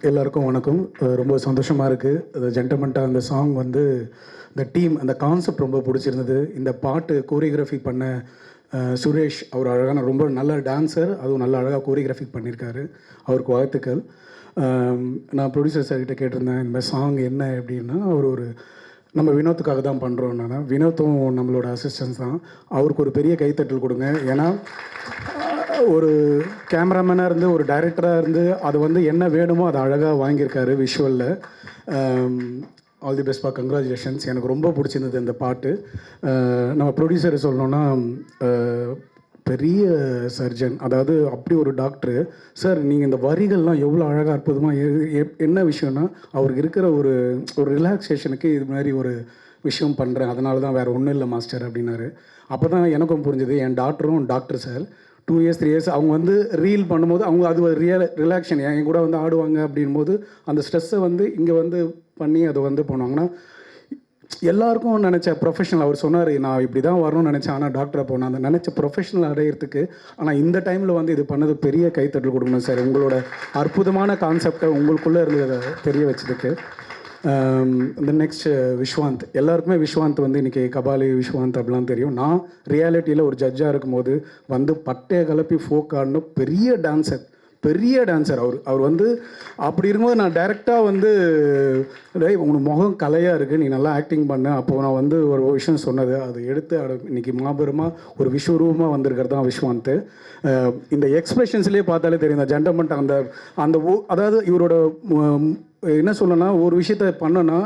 எல்லாருக்கும் வணக்கம். ரொம்ப சந்தோஷமாக இருக்குது. அது ஜென்டல்மன்ட்டா அந்த சாங் வந்து இந்த டீம் அந்த கான்செப்ட் ரொம்ப பிடிச்சிருந்தது. இந்த பாட்டு கோரியோகிராஃபி பண்ண சுரேஷ் அவர் அழகான ரொம்ப நல்ல டான்ஸர், அதுவும் நல்ல அழகாக கோரியோகிராஃபி பண்ணியிருக்காரு. அவருக்கு வாழ்த்துக்கள். நான் ப்ரொடியூசர் சார்கிட்ட கேட்டிருந்தேன் இந்த சாங் என்ன அப்படின்னா, அவர் ஒரு நம்ம வினோத்துக்காக தான் பண்ணுறோம். நான் வினோத்தும் நம்மளோட அசிஸ்டன்ஸ் தான். அவருக்கு ஒரு பெரிய கைத்தட்டல் கொடுங்க. ஏன்னா ஒரு கேமராமேனாக இருந்து ஒரு டைரக்டராக இருந்து அது வந்து என்ன வேணுமோ அதை அழகாக வாங்கியிருக்காரு விஷுவலில். All the பெஸ்ட்பா, congratulations. எனக்கு ரொம்ப பிடிச்சிருந்தது இந்த பாட்டு. நம்ம ப்ரொடியூசரை சொல்லணுன்னா பெரிய சர்ஜன், அதாவது அப்படி ஒரு டாக்டரு சார். நீங்கள் இந்த வரிகள்லாம் எவ்வளோ அழகாக அற்புதமாக என்ன விஷயம்னா அவருக்கு இருக்கிற ஒரு ரிலாக்ஸேஷனுக்கு இது மாதிரி ஒரு விஷயம் பண்ணுறேன், அதனால தான் வேறு ஒன்றும் இல்லை மாஸ்டர் அப்படின்னாரு. அப்போ தான் எனக்கும் புரிஞ்சுது. என் டாக்டரும் டாக்டர் சார் 2 இயர்ஸ் 3 இயர்ஸ் அவங்க வந்து ரீல் பண்ணும்போது அவங்க அது ஒரு ரிலாக்ஷன் என் கூட வந்து ஆடுவாங்க அப்படின் போது அந்த ஸ்ட்ரெஸ்ஸை வந்து இங்கே வந்து பண்ணி அதை வந்து பண்ணுவாங்கன்னா எல்லாருக்கும் நினச்ச ப்ரொஃபஷனல். அவர் சொன்னார் நான் இப்படி தான் வரணும்னு நினச்சேன், ஆனால் டாக்டரை போனேன் அந்த நினச்ச ப்ரொஃபஷனல் அடையிறதுக்கு. ஆனால் இந்த டைமில் வந்து இது பண்ணது பெரிய கைத்தட்டல் கொடுக்கணும் சார். உங்களோட அற்புதமான கான்செப்டை உங்களுக்குள்ளே இருந்ததை தெரிய வச்சதுக்கு. இந்த நெக்ஸ்ட் விஸ்வாந்த். எல்லாருக்குமே விஸ்வாந்த் வந்து இன்றைக்கி கபாலி விஸ்வாந்த் அப்படிலாம் தெரியும். நான் ரியாலிட்டியில் ஒரு ஜட்ஜாக இருக்கும்போது வந்து பட்டையை கலப்பி ஃபோக் ஆடணும் பெரிய டான்சர் அவர் வந்து அப்படி இருக்கும்போது நான் டைரெக்டாக வந்து உனக்கு முகம் கலையாக இருக்குது, நீ நல்லா ஆக்டிங் பண்ண. அப்போது நான் வந்து ஒரு விஷயம் சொன்னது அதை எடுத்து இன்றைக்கி மாபெருமாக ஒரு விஸ்வரூபமாக வந்திருக்கிறது தான் விஸ்வாந்த். இந்த எக்ஸ்பிரஷன்ஸ்லேயே பார்த்தாலே தெரியும் இந்த ஜென்டல்மன் அந்த அதாவது இவரோட என்ன சொல்லணும்னா ஒரு விஷயத்த பண்ணோன்னா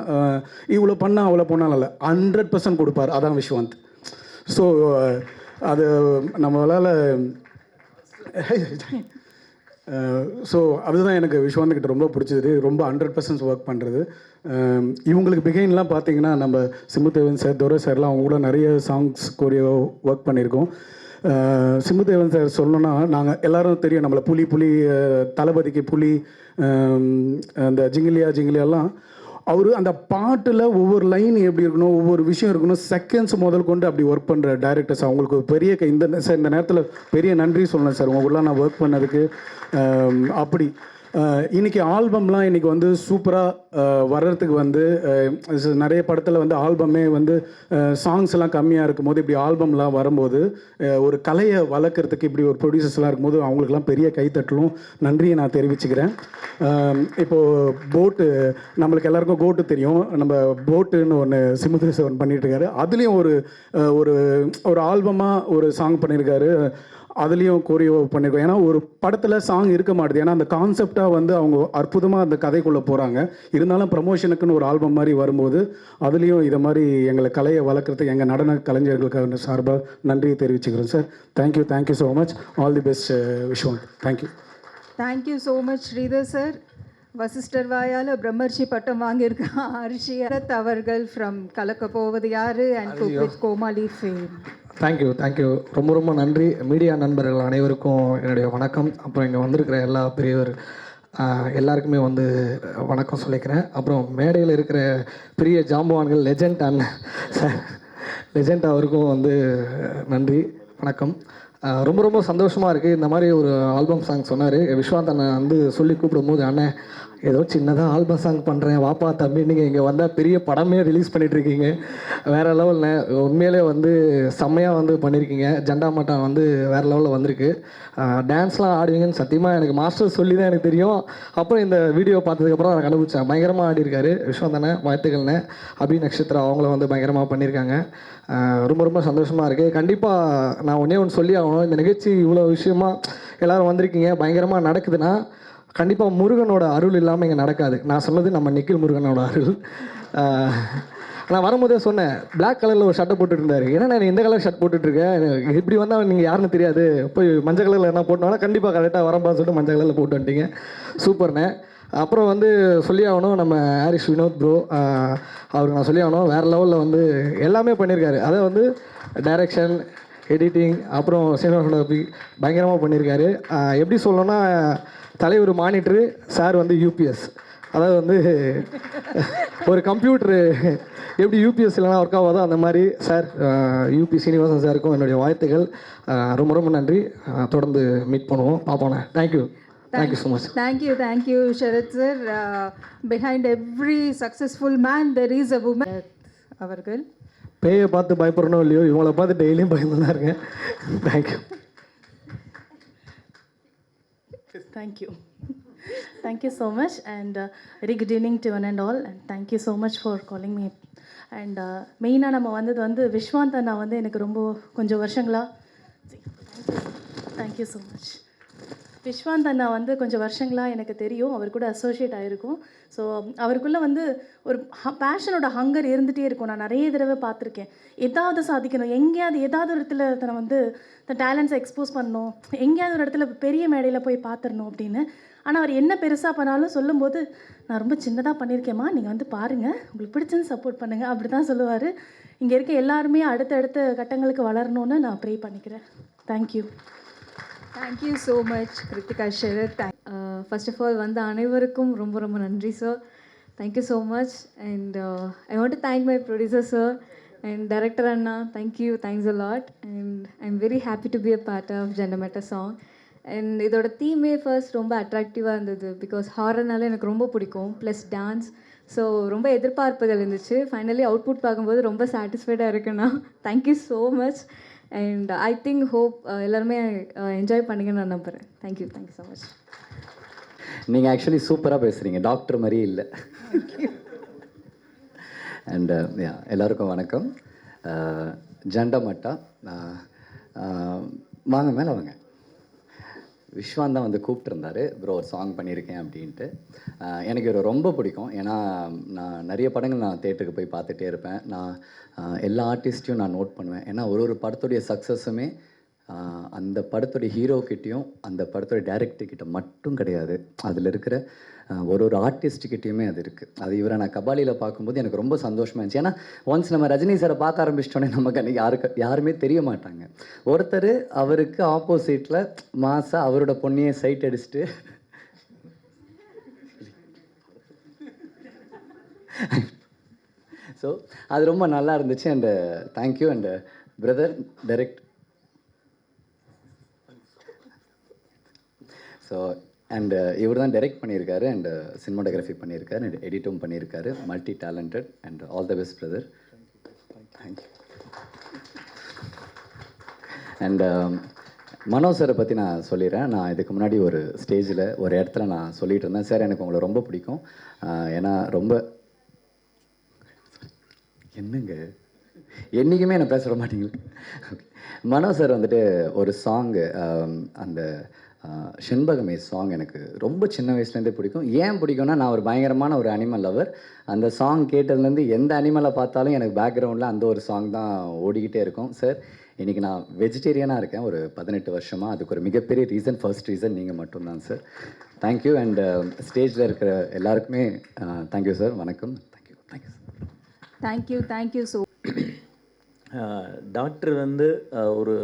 இவ்வளோ பண்ணால் அவ்வளோ பண்ணாலும் இல்லை 100% கொடுப்பார். அதான் விஸ்வாந்த். ஸோ அது நம்மளால் ஸோ அதுதான் எனக்கு விஸ்வாந்த்கிட்ட ரொம்ப பிடிச்சது. ரொம்ப 100% ஒர்க் பண்ணுறது. இவங்களுக்கு பிகைன்லாம் பார்த்தீங்கன்னா நம்ம சிம்புதேவன் சார், துரை சார்லாம் அவங்க கூட நிறைய சாங்ஸ் கோரியோ ஒர்க் பண்ணியிருக்கோம். சிம்புதேவன் சார் சொல்லணும்னா நாங்கள் எல்லோரும் தெரியும் நம்மளை புலி தளபதிக்கு புலி அந்த ஜிங்கிலியாலாம் அவர் அந்த பாட்டில் ஒவ்வொரு லைன் எப்படி இருக்கணும், ஒவ்வொரு விஷயம் இருக்கணும், செகண்ட்ஸ் முதல் கொண்டு அப்படி ஒர்க் பண்ணுற டைரக்டர்ஸ் அவங்களுக்கு பெரிய இந்த நேரத்தில் பெரிய நன்றி சொல்லணும் சார். உங்களுக்குலாம் நான் ஒர்க் பண்ணதுக்கு. அப்படி இன்றைக்கி ஆல்பம்லாம் இன்றைக்கி வந்து சூப்பராக வர்றதுக்கு வந்து நிறைய படத்தில் வந்து ஆல்பமே வந்து சாங்ஸ் எல்லாம் கம்மியாக இருக்கும் போது இப்படி ஆல்பம்லாம் வரும்போது ஒரு கலையை வளர்க்குறதுக்கு இப்படி ஒரு ப்ரொடியூசர்ஸ்லாம் இருக்கும்போது அவங்களுக்குலாம் பெரிய கைத்தட்டலும் நன்றியை நான் தெரிவிச்சுக்கிறேன். இப்போது போட்டு நம்மளுக்கு எல்லாருக்கும் கோட்டு தெரியும். நம்ம போட்டுன்னு ஒன்று சிமுதேசவன் பண்ணிகிட்டு இருக்காரு. அதுலேயும் ஒரு ஆல்பமாக ஒரு சாங் பண்ணியிருக்காரு. அதுலேயும் கோரியோ பண்ணியிருக்கோம். ஏன்னா ஒரு படத்தில் சாங் இருக்க மாட்டேது. ஏன்னா அந்த கான்செப்டாக வந்து அவங்க அற்புதமாக அந்த கதைக்குள்ளே போகிறாங்க. இருந்தாலும் ப்ரமோஷனுக்குன்னு ஒரு ஆல்பம் மாதிரி வரும்போது அதுலேயும் இதை மாதிரி எங்களை கலையை வளர்க்குறதுக்கு எங்கள் நடன கலைஞர்களுக்காக சார்பாக நன்றியை தெரிவிச்சுக்கிறோம் sir. Thank you so much. All the best Vishwanth. Thank you so much Sridhar sir. வசிஷ்டர் வாயால் பிரம்மர்ஷி பட்டம் வாங்கியிருக்க அரிஷியரத் அவர்கள் ஃப்ரம் கலக்க போவது யாரு and with Comali fame. Thank you ரொம்ப நன்றி. மீடியா நண்பர்கள் அனைவருக்கும் என்னுடைய வணக்கம். அப்புறம் இங்கே வந்திருக்கிற எல்லா பெரியவர் எல்லாருக்குமே வந்து வணக்கம் சொல்லிக்கிறேன். அப்புறம் மேடையில் இருக்கிற பெரிய ஜாம்பவான்கள் லெஜெண்ட் அவருக்கும் வந்து நன்றி வணக்கம். ரொம்ப சந்தோஷமாக இருக்குது. இந்த மாதிரி ஒரு ஆல்பம் சாங் சொன்னார் விஸ்வாந்த் அண்ணன் வந்து சொல்லி கூப்பிடும்போது, அண்ணன் ஏதோ சின்னதாக ஆல்பம் சாங் பண்ணுறேன் வாப்பா தம்பி, நீங்கள் இங்கே வந்தால் பெரிய படமே ரிலீஸ் பண்ணிகிட்ருக்கீங்க, வேறு லெவலில் உண்மையிலே வந்து செம்மையாக வந்து பண்ணியிருக்கீங்க. ஜெண்டா மட்டம் வந்து வேறு லெவலில் வந்திருக்கு. டான்ஸ்லாம் ஆடுவீங்கன்னு சத்தியமாக எனக்கு மாஸ்டர் சொல்லி தான் எனக்கு தெரியும். அப்புறம் இந்த வீடியோ பார்த்ததுக்கப்புறம் எனக்கு அனுப்பிச்சேன். பயங்கரமாக ஆடிருக்காரு விஸ்வாந்த் அண்ணன். வாழ்த்துக்கள்ண்ணே. அபி நட்சத்திரா அவங்கள வந்து பயங்கரமாக பண்ணியிருக்காங்க. ரொம்ப சந்தோஷமாக இருக்குது. கண்டிப்பாக நான் ஒன்று சொல்லி ஆகணும். இந்த நிகழ்ச்சி இவ்வளோ விஷயமாக எல்லோரும் வந்திருக்கீங்க, பயங்கரமாக நடக்குதுன்னா கண்டிப்பாக முருகனோட அருள் இல்லாமல் இங்கே நடக்காது. நான் சொன்னது நம்ம நிக்கில் முருகனோட அருள். நான் வரும்போதே சொன்னேன், பிளாக் கலரில் ஒரு ஷர்ட்டை போட்டுருந்தாரு. ஏன்னா நான் இந்த கலர் ஷர்ட் போட்டுட்ருக்கேன், இப்படி வந்தால் நீங்கள் யாருன்னு தெரியாது, போய் மஞ்சள் கலரில் என்ன போட்டோன்னா கண்டிப்பாக கரெக்டாக வரப்பான்னு சொல்லிட்டு மஞ்சள் கலரில் போட்டு வந்துட்டீங்க. சூப்பர்ண்ணே. அப்புறம் வந்து சொல்லி ஆகணும், நம்ம ஹாரிஸ் வினோத் ப்ரோ அவருக்கு நான் சொல்லி ஆகணும், வேறு லெவலில் வந்து எல்லாமே பண்ணியிருக்காரு. அதை வந்து டைரக்ஷன், எடிட்டிங், அப்புறம் சினிமாட்டோகிராஃபி பயங்கரமாக பண்ணியிருக்காரு. எப்படி சொல்லணும்னா தலைவர் மானிட்ரு, சார் வந்து யூபிஎஸ். அதாவது வந்து ஒரு கம்ப்யூட்ரு எப்படி யூபிஎஸ் இல்லைனா ஒர்க் ஆகாதோ அந்த மாதிரி சார் யூபி சீனிவாசன் சாருக்கும் என்னுடைய வாழ்த்துக்கள். ரொம்ப நன்றி. தொடர்ந்து மீட் பண்ணுவோம், பார்ப்போண்ணே. Thank you. Thank you so much. Thank you, Sharad sir. Behind every successful man, there is a woman. அவர்கள் பேயை பார்த்து பயப்படணும் இல்லையோ, இவங்கள பார்த்து டெய்லியும் பயந்து தான் இருக்கேன். Thank you. Thank you. Thank you so much, and very good evening to one and all, and thank you so much for calling me. And மெயினாக நம்ம வந்தது விஸ்வாந்த் அண்ணா எனக்கு ரொம்ப கொஞ்சம் வருஷங்களா, தேங்க்யூ ஸோ மச். விஸ்வாந்த் அண்ணா கொஞ்சம் வருஷங்களாக எனக்கு தெரியும், அவர் கூட அசோசியேட் ஆகிருக்கும். ஸோ அவருக்குள்ளே ஒரு பேஷனோட ஹங்கர் இருந்துகிட்டே இருக்கும். நான் நிறைய தடவை பார்த்துருக்கேன், ஏதாவது சாதிக்கணும், எங்கேயாவது ஏதாவது ஒரு இடத்துல தன்னை தன் டேலண்ட்ஸை எக்ஸ்போஸ் பண்ணணும், எங்கேயாவது ஒரு இடத்துல பெரிய மேடையில் போய் பார்த்துடணும் அப்படின்னு. ஆனால் அவர் என்ன பெருசாக பண்ணாலும் சொல்லும்போது, நான் ரொம்ப சின்னதாக பண்ணியிருக்கேம்மா, நீங்கள் பாருங்கள், உங்களுக்கு பிடிச்சது சப்போர்ட் பண்ணுங்கள், அப்படி தான் சொல்லுவார். இங்கே இருக்க எல்லாருமே அடுத்த கட்டங்களுக்கு வளரணும்னு நான் ப்ரே பண்ணிக்கிறேன். Thank you. Thank you so much, Kritika Sharad. First of all, வந்த அனைவருக்கும் ரொம்ப ரொம்ப நன்றி sir. Thank you so much. And I want to thank my producer sir and director Anna. Thanks a lot. And I'm very happy to be a part of Jandamata song. And இதோட தீமே first ரொம்ப அட்ராக்டிவாக இருந்தது, because ஹாரர்னால எனக்கு ரொம்ப பிடிக்கும், plus dance. So ரொம்ப எதிர்பார்ப்புகள் இருந்துச்சு. ஃபைனலி அவுட்புட் பார்க்கும்போது ரொம்ப சாட்டிஸ்ஃபைடாக இருக்குண்ணா. Thank you so much. And I think hope எல்லாருமே என்ஜாய் பண்ணுங்கன்னு நான் நம்புகிறேன். Thank you so much. நீங்கள் ஆக்சுவலி சூப்பராக பேசுகிறீங்க, டாக்டர் மாதிரியே இல்லை. அண்ட் எல்லாருக்கும் வணக்கம். ஜண்டமட்டா வாங்க மேலே வாங்க. விஸ்வாந்த் தான் கூப்பிட்டுருந்தாரு, ப்ரோ ஒரு சாங் பண்ணியிருக்கேன் அப்படின்ட்டு. எனக்கு இவர் ரொம்ப பிடிக்கும், ஏன்னா நான் நிறைய படங்கள் நான் தேட்டருக்கு போய் பார்த்துட்டே இருப்பேன். நான் எல்லா ஆர்டிஸ்ட்டையும் நான் நோட் பண்ணுவேன், ஏன்னா ஒரு படத்துடைய சக்ஸஸுமே அந்த படத்துடைய ஹீரோக்கிட்டேயும் அந்த படத்துடைய டைரக்டர்கிட்ட மட்டும் கிடையாது, அதில் இருக்கிற ஒரு ஆர்டிஸ்ட்டுக்கிட்டேயுமே அது இருக்குது. அது இவரை நான் கபாலியில் பார்க்கும்போது எனக்கு ரொம்ப சந்தோஷமாக இருந்துச்சு. ஏன்னா ஒன்ஸ் நம்ம ரஜினி சாரை பார்க்க ஆரம்பிச்சிட்டோன்னே நமக்கு அன்றைக்கி யாருமே தெரிய மாட்டாங்க. ஒருத்தர் அவருக்கு ஆப்போசிட்டில் மாசா அவரோட பொண்ணையே சைட் அடிச்சுட்டு ஸோ அது ரொம்ப நல்லா இருந்துச்சு. And thank you. And brother direct so and இவர் தான் டைரக்ட் பண்ணியிருக்காரு, அண்டு சினிமாட்டோகிராஃபி பண்ணியிருக்காரு, அண்ட் எடிட்டும் பண்ணியிருக்காரு. Multi talented. And all the best brother. Thank you. And Mano சாரை பற்றி நான் சொல்லிடுறேன். நான் இதுக்கு முன்னாடி ஒரு ஸ்டேஜில் ஒரு இடத்துல நான் சொல்லிகிட்டு இருந்தேன், சார் எனக்கு உங்களை ரொம்ப பிடிக்கும், ஏன்னா ரொம்ப என்னங்க என்றைக்குமே என்ன பேச மாட்டீங்களா. மனோ சார் ஒரு சாங்கு, அந்த செண்பகமே சாங் எனக்கு ரொம்ப சின்ன வயசுலேருந்தே பிடிக்கும். ஏன் பிடிக்கும்னா, நான் ஒரு பயங்கரமான ஒரு அனிமல் லவர். அந்த சாங் கேட்டதுலேருந்து எந்த அனிமலை பார்த்தாலும் எனக்கு பேக்ரவுண்டில் அந்த ஒரு சாங் தான் ஓடிக்கிட்டே இருக்கும். சார் இன்றைக்கி நான் வெஜிடேரியனாக இருக்கேன் ஒரு 18 வருஷமாக. அதுக்கு ஒரு மிகப்பெரிய ரீசன், ஃபர்ஸ்ட் ரீசன் நீங்கள் மட்டும்தான் சார். தேங்க்யூ. அண்ட் ஸ்டேஜில் இருக்கிற எல்லாருக்குமே தேங்க்யூ சார். வணக்கம். Thank you so. டாக்டர் ஒரு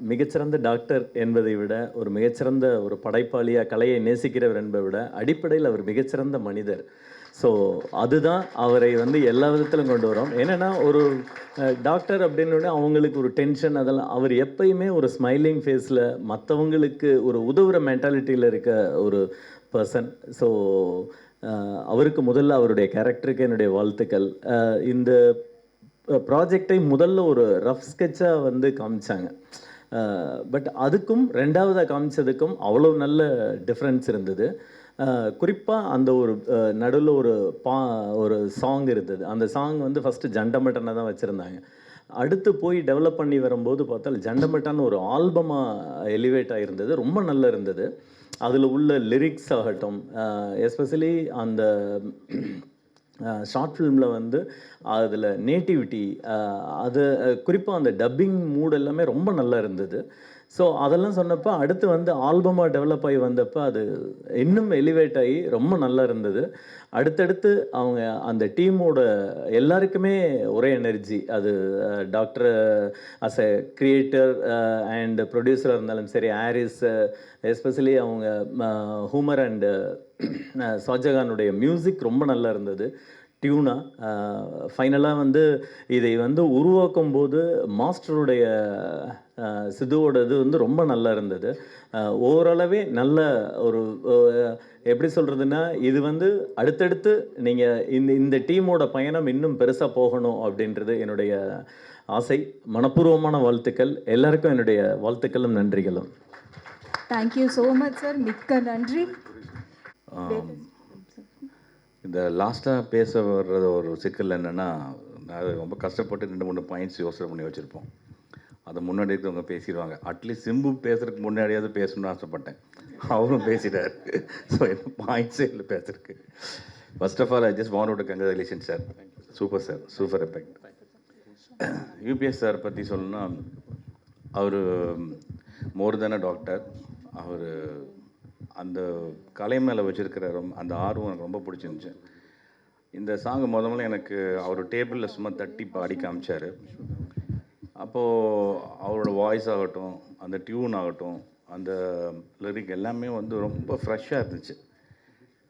மிகச்சிறந்த டாக்டர் என்பதை விட, ஒரு மிகச்சிறந்த ஒரு படைப்பாளியாக கலையை நேசிக்கிறவர் என்பதை விட, அடிப்படையில் அவர் மிகச்சிறந்த மனிதர். ஸோ அதுதான் அவரை எல்லா விதத்திலும் கொண்டு வரும். என்னென்னா, ஒரு டாக்டர் அப்படின்னு அவங்களுக்கு ஒரு டென்ஷன், அதெல்லாம் அவர் எப்பயுமே ஒரு ஸ்மைலிங் ஃபேஸில் மற்றவங்களுக்கு ஒரு உதவுற மென்டாலிட்டியில் இருக்க ஒரு பர்சன். ஸோ அவருக்கு முதல்ல அவருடைய கேரக்டருக்கு என்னுடைய வாழ்த்துக்கள். இந்த ப்ராஜெக்டை முதல்ல ஒரு ரஃப் ஸ்கெட்சாக காமிச்சாங்க, பட் அதுக்கும் ரெண்டாவதாக காமிச்சதுக்கும் அவ்வளோ நல்ல டிஃப்ரென்ஸ் இருந்தது. குறிப்பாக அந்த ஒரு நடுவில் ஒரு சாங் இருந்தது. அந்த சாங் ஃபஸ்ட்டு ஜண்டமட்டனை தான் வச்சுருந்தாங்க. அடுத்து போய் டெவலப் பண்ணி வரும்போது பார்த்தால் ஜண்டமட்டான்னு ஒரு ஆல்பமாக எலிவேட் ஆகிருந்தது. ரொம்ப நல்லா இருந்தது. அதில் உள்ள லிரிக்ஸ் ஆகட்டும், எஸ்பெஷலி அந்த ஷார்ட் ஃபிலிமில் அதில் நேட்டிவிட்டி, அது குறிப்பாக அந்த டப்பிங் மூட் எல்லாமே ரொம்ப நல்லா இருந்தது. ஸோ அதெல்லாம் சொன்னப்போ அடுத்து ஆல்பமாக டெவலப் ஆகி வந்தப்போ அது இன்னும் எலிவேட் ஆகி ரொம்ப நல்லா இருந்தது. அடுத்தடுத்து அவங்க அந்த டீமோட எல்லாருக்குமே ஒரே எனர்ஜி. அது doctor as a creator and ப்ரொடியூசராக இருந்தாலும் சரி, ஹாரிஸ் எஸ்பெஷலி அவங்க ஹூமர் அண்டு ஷாஜகானுடைய மியூசிக் ரொம்ப நல்லா இருந்தது. டியூனாக ஃபைனலாக வந்து இதை வந்து உருவாக்கும் போது மாஸ்டருடைய சிதுவோட இது வந்து ரொம்ப நல்லா இருந்தது. ஓரளவே நல்ல ஒரு எப்படி சொல்கிறதுன்னா, இது வந்து அடுத்தடுத்து நீங்கள் இந்த டீமோட பயணம் இன்னும் பெருசாக போகணும் அப்படின்றது என்னுடைய ஆசை. மனப்பூர்வமான வாழ்த்துக்கள் எல்லாருக்கும், என்னுடைய வாழ்த்துக்களும் நன்றிகளும். தேங்க்யூ ஸோ மச் சார், மிக்க நன்றி. இந்த லாஸ்ட்டாக பேச வர்றது ஒரு சிக்கல் என்னென்னா, நான் ரொம்ப கஷ்டப்பட்டு 2-3 பாயிண்ட்ஸ் யோசனை பண்ணி வச்சுருப்போம். அதை முன்னாடி இருக்கிறவங்க பேசிடுவாங்க. அட்லீஸ்ட் சிம்பு பேசுறதுக்கு முன்னாடியாவது பேசணும்னு ஆசைப்பட்டேன். அவரும் பேசிட்டார். ஸோ என்ன பாயிண்ட்ஸே இல்லை பேசுறதுக்கு. First of all I just want to congratulation sir. Super sir, super effect. UPS sir பற்றி சொல்லணும்னா, அவர் மோர் தென் அ டாக்டர். அவர் அந்த கலை மேலே வச்சுருக்கிற அந்த ஆர்வம் எனக்கு ரொம்ப பிடிச்சிருந்துச்சு. இந்த சாங் முதல்ல எனக்கு அவர் டேபிளில் சும்மா தட்டி பாடி காமிச்சார். அப்போது அவரோட வாய்ஸ் ஆகட்டும், அந்த டியூன் ஆகட்டும், அந்த லிரிக் எல்லாமே வந்து ரொம்ப ஃப்ரெஷ்ஷாக இருந்துச்சு.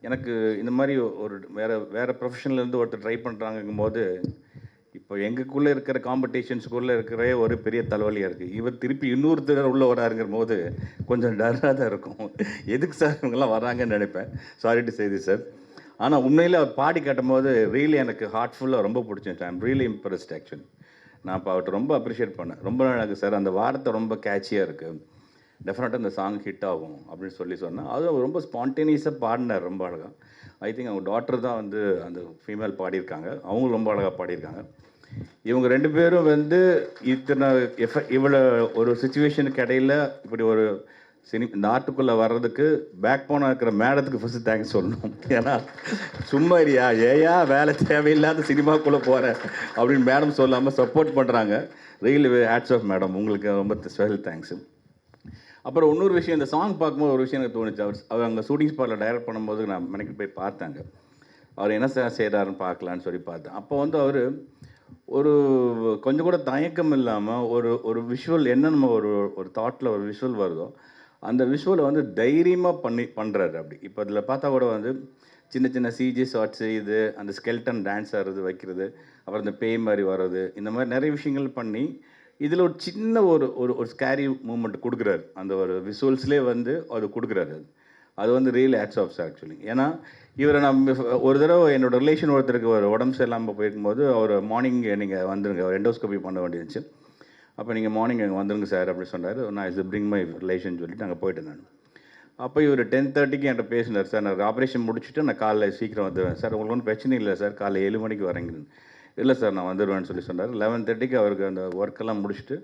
எனக்கு இந்த மாதிரி ஒரு வேறு ப்ரொஃபஷன்லேருந்து ஒருத்தர் ட்ரை பண்ணுறாங்கும் போது, இப்போ எங்களுக்குள்ளே இருக்கிற காம்படிஷன்ஸுக்குள்ளே இருக்கிற ஒரு பெரிய தலைவலியாக இருக்குது. இவர் திருப்பி இன்னொருத்தர் உள்ளே வராருங்கிற போது கொஞ்சம் டர்ராக தான் இருக்கும். எதுக்கு சார் இவங்கெல்லாம் வராங்கன்னு நினைப்பேன். Sorry to say this sir. ஆனால் உண்மையில் அவர் பாடி காட்டும் போது ரியலி எனக்கு ஹார்ட்ஃபுல்லாக ரொம்ப பிடிச்சிருந்துச்சு. I'm really impressed actually. நான் இப்போ அவர்கிட்ட ரொம்ப அப்ரிஷியேட் பண்ணேன். ரொம்ப நாளாக சார் அந்த வார்த்தை ரொம்ப கேட்சியாக இருக்குது, டெஃபினட்டாக இந்த சாங் ஹிட் ஆகும் அப்படின்னு சொன்னேன். அது ரொம்ப ஸ்பான்டேனியஸாக பாடினார், ரொம்ப அழகாக. ஐ திங்க் அவங்க டாக்டர் தான் வந்து அந்த ஃபீமேல் பாடியிருக்காங்க, அவங்களும் ரொம்ப அழகாக பாடியிருக்காங்க. இவங்க 2 பேரும் வந்து இவ்வளோ ஒரு சுச்சுவேஷனுக்கு இடையில் இப்படி ஒரு நாட்டுக்குள்ளே வர்றதுக்கு பேக் போனாக இருக்கிற மேடத்துக்கு ஃபஸ்ட்டு தேங்க்ஸ் சொல்லணும். ஏன்னா சும்மா ஏயா வேலை தேவையில்லாத சினிமாக்குள்ளே போகிறேன் அப்படின்னு மேடம் சொல்லாமல் சப்போர்ட் பண்ணுறாங்க. ரியலி ஹேட்ஸ் ஆஃப் மேடம், உங்களுக்கு ரொம்ப ஸ்பெஷல் தேங்க்ஸு. அப்புறம் இன்னொரு விஷயம், இந்த சாங் பார்க்கும்போது ஒரு விஷயம் எனக்கு தோணுச்சு. அவர் அங்கே ஷூட்டிங் ஸ்பாட்டில் டைரக்ட் பண்ணும்போது நான் மெனக்கு போய் பார்த்தாங்க. அவர் என்ன செய்கிறாருன்னு பார்க்கலான்னு சொல்லி பார்த்தேன். அப்போ வந்து அவர் ஒரு கொஞ்சம் கூட தயக்கம் இல்லாமல் ஒரு விஷுவல் என்ன நம்ம ஒரு தாட்டில் ஒரு விஷுவல் வருதோ அந்த விஷுவலை வந்து தைரியமாக பண்ணுறாரு. அப்படி இப்போ அதில் பார்த்தா கூட வந்து சின்ன சின்ன சிஜி ஷார்ட்ஸு, இது அந்த ஸ்கெல்டன் டான்ஸ் ஆடுறது வைக்கிறது, அப்புறம் இந்த பேய் மாதிரி வர்றது, இந்த மாதிரி நிறைய விஷயங்கள் பண்ணி இதில் ஒரு சின்ன ஒரு ஸ்கேரி மூமெண்ட் கொடுக்குறாரு. அந்த ஒரு விஷுவல்ஸ்லேயே வந்து அது கொடுக்குறாரு. அது வந்து real hats off sir actually. ஏன்னா இவரை நான் ஒரு தடவை என்னோடய ரிலேஷன் ஒருத்தருக்கு ஒரு உடம்பு சரியில்லாமல் போயிருக்கும்போது அவர் மார்னிங் நீங்கள் வந்துருங்க, அவர் எண்டோஸ்கோபி பண்ண வேண்டியிருந்துச்சு. அப்போ நீங்கள் மார்னிங் அங்கே வந்துருங்க சார் அப்படி சொன்னார். நான் இஸ் பிரிங் மை ரிலேஷன் சொல்லிட்டு அங்கே போயிட்டேன் நான். அப்போ இவர் 10:30க்கு என்கிட்ட பேசினார். சார் நான் ஆப்ரேஷன் முடிச்சுட்டு நான் காலைல சீக்கிரம் வந்துடுவேன் சார், உங்களுக்கு ஒன்றும் பிரச்சனை இல்லை சார், காலைல 7 மணிக்கு வரேங்க. இல்லை சார் நான் வந்துடுவேன்னு சொல்லி சொன்னார். 11:30க்கு அவருக்கு அந்த ஒர்க்கெல்லாம் முடிச்சுட்டு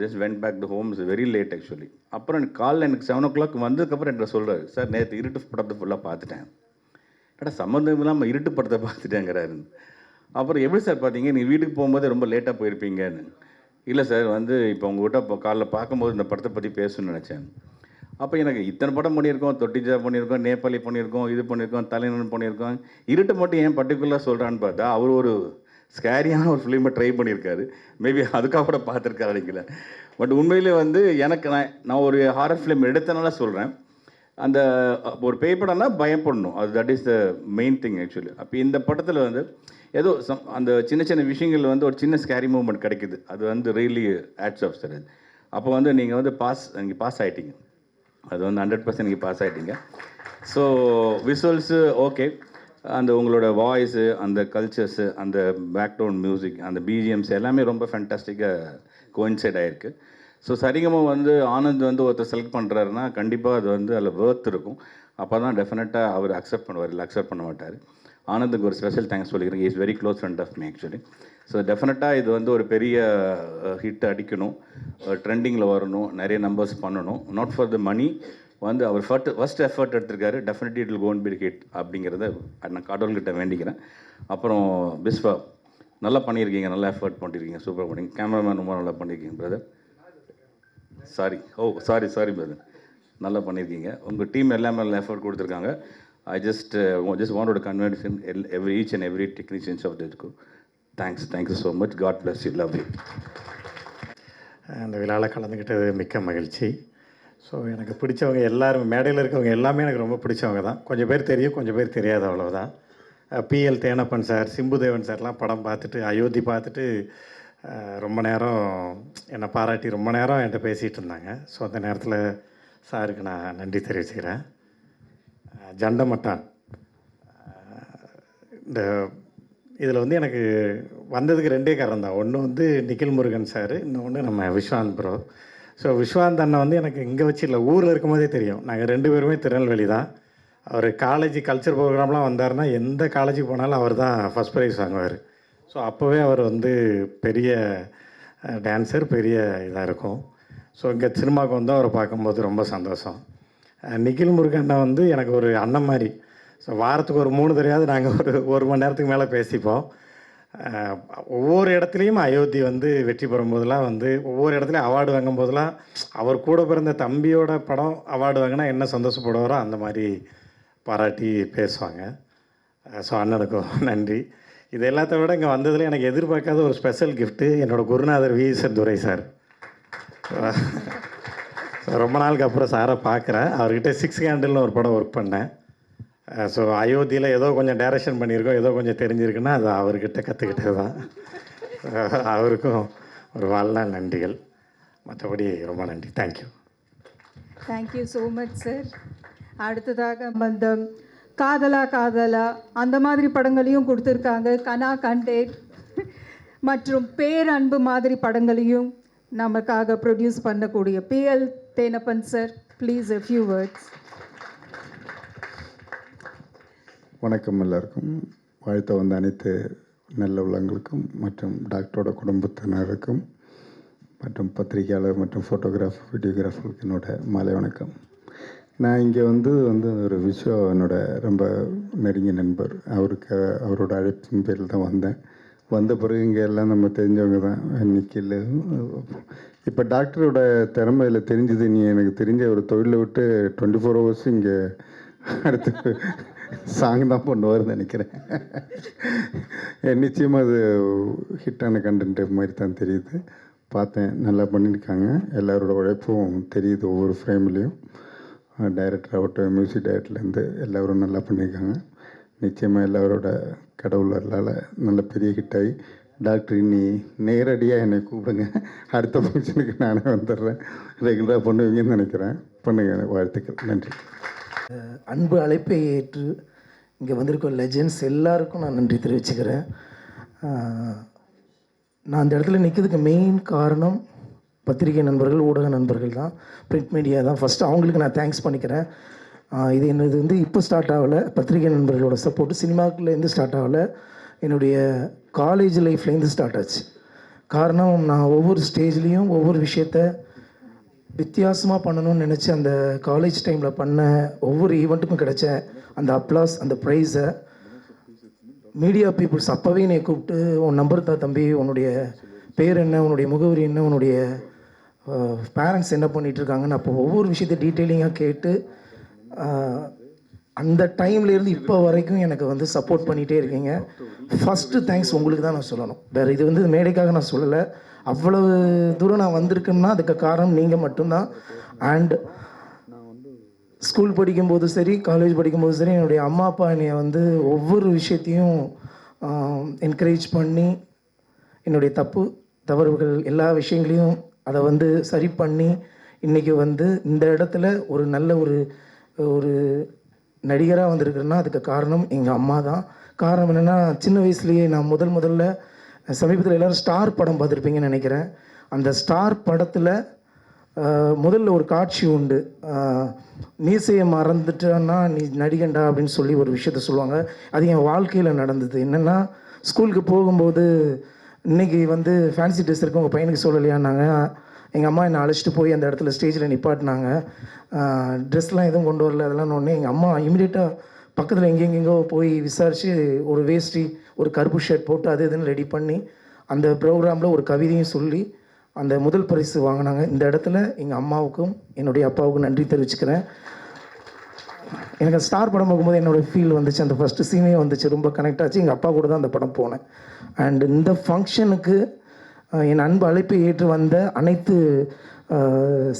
just went back to home. Is very late actually. அப்புறம் எனக்கு காலைல எனக்கு 7 o'clock வந்ததுக்கப்புறம் என்கிட்ட சொல்கிறார், சார் நேற்று இருட்டு படத்தை ஃபுல்லாக பார்த்துட்டேன். ஏடா சம்மந்தம் இல்லாமல் இருட்டு படத்தை பார்த்துட்டேங்கிறாரு. அப்புறம் எப்படி சார் பார்த்தீங்க, நீ வீட்டுக்கு போகும்போது ரொம்ப லேட்டாக போயிருப்பீங்கன்னு. இல்லை சார் வந்து இப்போ உங்கள்கிட்ட இப்போ காலைல பார்க்கும்போது இந்த படத்தை பற்றி பேசணும்னு நினச்சேன். அப்போ எனக்கு இத்தனை படம் பண்ணியிருக்கோம், தொட்டிஜா பண்ணியிருக்கோம், நேபாளி பண்ணியிருக்கோம், இது பண்ணியிருக்கோம், தலைநன் பண்ணியிருக்கோம், இருட்டு மட்டும் ஏன் பர்டிகுலராக சொல்கிறான்னு பார்த்தா அவர் ஒரு ஸ்கேரியான ஒரு ஃபிலிமை ட்ரை பண்ணியிருக்காரு. மேபி அதுக்காக கூட பார்த்துருக்காரு நினைக்கல. பட் உண்மையிலே வந்து எனக்கு நான் ஒரு ஹாரர் ஃபிலிம் எடுத்தனால சொல்கிறேன். அந்த ஒரு பேய் படம்னா பயப்படணும், அது that is the main thing actually. அப்போ இந்த படத்தில் வந்து ஏதோ அந்த சின்ன சின்ன விஷயங்கள் வந்து ஒரு சின்ன ஸ்கேரி மூமெண்ட் கிடைக்குது. அது வந்து ரியலி ஹேட்ஸ் ஆஃப் சார். அப்போ வந்து நீங்கள் வந்து நீங்கள் பாஸ் ஆகிட்டீங்க, அது வந்து 100% நீங்கள் பாஸ் ஆகிட்டீங்க. ஸோ விஷுவல்ஸு ஓகே, அந்த உங்களோட வாய்ஸு, அந்த கல்ச்சர்ஸு, அந்த பேக்ரவுண்ட் மியூசிக், அந்த பிஜிஎம்ஸ் எல்லாமே ரொம்ப ஃபேண்டாஸ்டிக்காக கோயின்சைட் ஆகிருக்கு. ஸோ சரிகமாக வந்து ஆனந்த் வந்து ஒருத்தர் செலக்ட் பண்ணுறாருன்னா கண்டிப்பாக அது வந்து அதில் வேர்த் இருக்கும். அப்போ தான் டெஃபினட்டாக அவர் அக்செப்ட் பண்ணுவார், இல்லை அக்செப்ட் பண்ண மாட்டார். ஆனந்துக்கு ஒரு ஸ்பெஷல் தேங்க்ஸ் சொல்லிக்கிறேன். Is very close friend of me actually. So டெஃபினட்டாக இது வந்து ஒரு பெரிய ஹிட் அடிக்கணும், ட்ரெண்டிங்கில் வரணும், நிறைய நம்பர்ஸ் பண்ணணும். நாட் ஃபார் த மணி, வந்து அவர் ஃபர்ஸ்ட் எஃபர்ட் எடுத்திருக்காரு. Definitely it will gonna be hit அப்படிங்கிறத நான் கடவுள்கிட்ட வேண்டிக்கிறேன். அப்புறம் பிஸ்வா நல்லா பண்ணியிருக்கீங்க, நல்லா எஃபர்ட் பண்ணியிருக்கீங்க, சூப்பர் பண்ணிங்க. கேமராமேன் ரொம்ப நல்லா பண்ணியிருக்கீங்க பிரதர். சாரி பிரதர், நல்லா பண்ணியிருக்கீங்க. உங்கள் டீம் எல்லாமே நல்லா எஃபர்ட் கொடுத்துருக்காங்க. I just wanted to convince him, each and every technicians of the school. Thank you so much. God bless you. Love you. அந்த விழாவில் கலந்துக்கிட்டது மிக்க மகிழ்ச்சி. ஸோ எனக்கு பிடிச்சவங்க எல்லாரும், மேடையில் இருக்கவங்க எல்லாமே எனக்கு ரொம்ப பிடிச்சவங்க தான். கொஞ்சம் பேர் தெரியும், கொஞ்சம் பேர் தெரியாது, அவ்வளோதான். பிஎல் தேனப்பன் சார், சிம்புதேவன் சார்லாம் படம் பார்த்துட்டு, அயோத்தி பார்த்துட்டு ரொம்ப நேரம் என்னை பாராட்டி ரொம்ப நேரம் என்கிட்ட பேசிகிட்டு இருந்தாங்க. ஸோ அந்த நேரத்தில் சாருக்கு நான் நன்றி தெரிவிச்சுக்கிறேன். ஜண்டமட்டான் இந்த இதில் வந்து எனக்கு வந்ததுக்கு 2 காரணம் தான். ஒன்று வந்து நிখিল முருகன் சார், இன்னொன்று நம்ம விஸ்வாந்த் ப்ரோ. ஸோ விஸ்வாந்த் அண்ணன் வந்து எனக்கு இங்கே வச்சு இல்லை, ஊரில் இருக்கும்போதே தெரியும். நாங்கள் 2 பேருமே திருநெல்வேலி தான். அவர் காலேஜ் கல்ச்சர் ப்ரோக்ராம்லாம் வந்தார்னா எந்த காலேஜுக்கு போனாலும் அவர் தான் ஃபஸ்ட் ப்ரைஸ் வாங்குவார். ஸோ அப்போவே அவர் வந்து பெரிய டான்ஸர், பெரிய இதாக இருக்கும். ஸோ இங்கே சினிமாவுக்கு வந்து அவரை பார்க்கும்போது ரொம்ப சந்தோஷம். நிখিল முருகன் அண்ணன் வந்து எனக்கு ஒரு அண்ணன் மாதிரி. ஸோ வாரத்துக்கு ஒரு 3 தடவையாவது நாங்கள் ஒரு மணி நேரத்துக்கு மேலே பேசிப்போம். ஒவ்வொரு இடத்துலையும் அயோத்தி வந்து வெற்றி பெறும்போதெல்லாம் வந்து ஒவ்வொரு இடத்துலையும் அவார்டு வாங்கும் போதெல்லாம் அவர் கூட பிறந்த தம்பியோட படம் அவார்டு வாங்கினா என்ன சந்தோஷப்படுவாரோ அந்த மாதிரி பாராட்டி பேசுவாங்க. ஸோ அண்ணனுக்கும் நன்றி. இது எல்லாத்த விட இங்கே வந்ததில் எனக்கு எதிர்பார்க்காத ஒரு ஸ்பெஷல் கிஃப்ட்டு என்னோடய குருநாதர் வி.எஸ். துரை சார். ரொம்ப நாளுக்கு அப்புறம் சாரை பார்க்குறேன். அவர்கிட்ட 6 கேண்டில்னு ஒரு படம் ஒர்க் பண்ணேன். ஸோ அயோத்தியில் ஏதோ கொஞ்சம் டைரக்ஷன் பண்ணியிருக்கோம், ஏதோ கொஞ்சம் தெரிஞ்சிருக்குன்னா அது அவர்கிட்ட கற்றுக்கிட்டது தான். அவருக்கும் ஒரு வாழ்நாள் நன்றிகள். மற்றபடி ரொம்ப நன்றி. Thank you. Thank you so much sir. அடுத்ததாக பந்தம், காதலா காதலா அந்த மாதிரி படங்களையும் கொடுத்துருக்காங்க. கனா கண்டேன் மற்றும் பேரன்பு மாதிரி படங்களையும் நமக்காக ப்ரொடியூஸ் பண்ணக்கூடிய PL Thenappan sir, please a few words. வணக்கம் எல்லாருக்கும். வாழ்த்த வந்த அனைத்து நல்ல உள்ளங்களுக்கும் மற்றும் டாக்டரோட குடும்பத்தினருக்கும் மற்றும் பத்திரிகையாளர் மற்றும் ஃபோட்டோகிராஃபர், வீடியோகிராஃபருக்கு என்னோட மாலை வணக்கம். நான் இங்கே வந்து ஒரு விஸ்வா என்னோட ரொம்ப நெருங்கிய நண்பர். அவரோட அழைப்பின் பேரில் தான் வந்தேன். வந்த பிறகு இங்கே எல்லாம் நம்ம தெரிஞ்சவங்க தான். நிখিল இப்போ டாக்டரோட திறமையில் தெரிஞ்சது. நீ எனக்கு தெரிஞ்ச ஒரு தொழிலை விட்டு 24 hours இங்கே அடுத்து சாங் தான் பண்ணுவார்னு நினைக்கிறேன். நிச்சயமாக அது ஹிட்டான கண்டென்ட் மாதிரி தான் தெரியுது. பார்த்தேன், நல்லா பண்ணியிருக்காங்க. எல்லாரோட உழைப்பும் தெரியுது ஒவ்வொரு ஃப்ரேம்லேயும். டைரக்டர் ஆகட்டும், மியூசிக் டைரக்டர்லேருந்து எல்லோரும் நல்லா பண்ணியிருக்காங்க. நிச்சயமாக எல்லாரோட கடவுளால் நல்ல பெரிய ஹிட்டாகி டாக்டர் இன்னி நேரடியாக என்னை கூப்பிடுங்க, அடுத்த ஃபங்க்ஷனுக்கு நானே வந்துடுறேன். ரெகுலராக பண்ணுவீங்கன்னு நினைக்கிறேன். பண்ணுங்க. வாழ்த்துக்கள். நன்றி. அன்பு அழைப்பை ஏற்று இங்கே வந்திருக்க லெஜெண்ட்ஸ் எல்லாருக்கும் நான் நன்றி தெரிவிச்சுக்கிறேன். நான் அந்த இடத்துல நிற்கிறதுக்கு மெயின் காரணம் பத்திரிகை நண்பர்கள், ஊடக நண்பர்கள் தான், பிரிண்ட் மீடியா தான். ஃபஸ்ட்டு அவங்களுக்கு நான் தேங்க்ஸ் பண்ணிக்கிறேன். இது என்னது வந்து இப்போ ஸ்டார்ட் ஆகலை. பத்திரிகை நண்பர்களோட சப்போர்ட்டு சினிமாக்குலேருந்து ஸ்டார்ட் ஆகலை, என்னுடைய காலேஜ் லைஃப்லேருந்து ஸ்டார்ட் ஆச்சு. காரணம், நான் ஒவ்வொரு ஸ்டேஜ்லேயும் ஒவ்வொரு விஷயத்த வித்தியாசமாக பண்ணணும்னு நினச்சி அந்த காலேஜ் டைமில் பண்ண ஒவ்வொரு ஈவெண்ட்டுக்கும் கிடைச்ச அந்த அப்ளாஸ், அந்த ப்ரைஸை மீடியா பீப்புள்ஸ் அப்போவே என்னை கூப்பிட்டு, உன் நம்பர் தான் தம்பி, உன்னுடைய பேர் என்ன, உன்னுடைய முகவரி என்ன, உன்னுடைய பேரண்ட்ஸ் என்ன பண்ணிகிட்ருக்காங்கன்னு அப்போ ஒவ்வொரு விஷயத்தை டீட்டெயிலிங்காக கேட்டு அந்த டைம்லேருந்து இப்போ வரைக்கும் எனக்கு வந்து சப்போர்ட் பண்ணிகிட்டே இருக்கீங்க. ஃபஸ்ட்டு தேங்க்ஸ் உங்களுக்கு தான் நான் சொல்லணும். வேறு இது வந்து மேடைக்காக நான் சொல்லலை. அவ்வளவு தூரம் நான் வந்திருக்கேன்னா அதுக்கு காரணம் நீங்கள் மட்டும்தான். அண்ட் ஸ்கூல் படிக்கும்போது சரி, காலேஜ் படிக்கும்போது சரி, என்னுடைய அம்மா அப்பா என்னை வந்து ஒவ்வொரு விஷயத்தையும் என்கரேஜ் பண்ணி என்னுடைய தவறுகள் எல்லா விஷயங்களையும் அதை வந்து சரி பண்ணி இன்றைக்கி வந்து இந்த இடத்துல ஒரு நல்ல ஒரு நடிகராக வந்திருக்கிறேன்னா அதுக்கு காரணம் எங்கள் அம்மா தான். காரணம் என்னென்னா, சின்ன வயசுலேயே நான் முதல்ல சமீபத்தில் எல்லோரும் ஸ்டார் படம் பார்த்துருப்பீங்கன்னு நினைக்கிறேன். அந்த ஸ்டார் படத்தில் முதல்ல ஒரு காட்சி உண்டு. மீசையை மறந்துட்டேன்னா நீ நடிகண்டா அப்படின்னு சொல்லி ஒரு விஷயத்த சொல்லுவாங்க. அது என் வாழ்க்கையில் நடந்தது. என்னென்னா, ஸ்கூலுக்கு போகும்போது இன்றைக்கி வந்து ஃபேன்சி ட்ரெஸ் இருக்கு, உங்கள் பையனுக்கு சொல்லலையான்னாங்க. எங்கள் அம்மா என்னை அழைச்சிட்டு போய் அந்த இடத்துல ஸ்டேஜில் நிப்பாட்டினாங்க. ட்ரெஸ்லாம் எதுவும் கொண்டு வரல. அதெல்லாம் ஒன்று எங்கள் அம்மா இமீடியட்டாக பக்கத்தில் எங்கெங்கெங்கோ போய் விசாரித்து ஒரு வேஷ்டி, ஒரு கருப்பு ஷர்ட் போட்டு அது இதுன்னு ரெடி பண்ணி அந்த ப்ரோக்ராமில் ஒரு கவிதையும் சொல்லி அந்த முதல் பரிசு வாங்கினாங்க. இந்த இடத்துல எங்கள் அம்மாவுக்கும் என்னுடைய அப்பாவுக்கும் நன்றி தெரிவிச்சுக்கிறேன். எனக்கு ஸ்டார் படம் பார்க்கும்போது என்னோடய ஃபீல் வந்துச்சு, அந்த ஃபஸ்ட்டு சீனே வந்துச்சு, ரொம்ப கனெக்ட் ஆச்சு. எங்கள் அப்பா கூட தான் அந்த படம் போனேன். அண்ட் இந்த ஃபங்க்ஷனுக்கு என் அன்பு அழைப்பை ஏற்று வந்த அனைத்து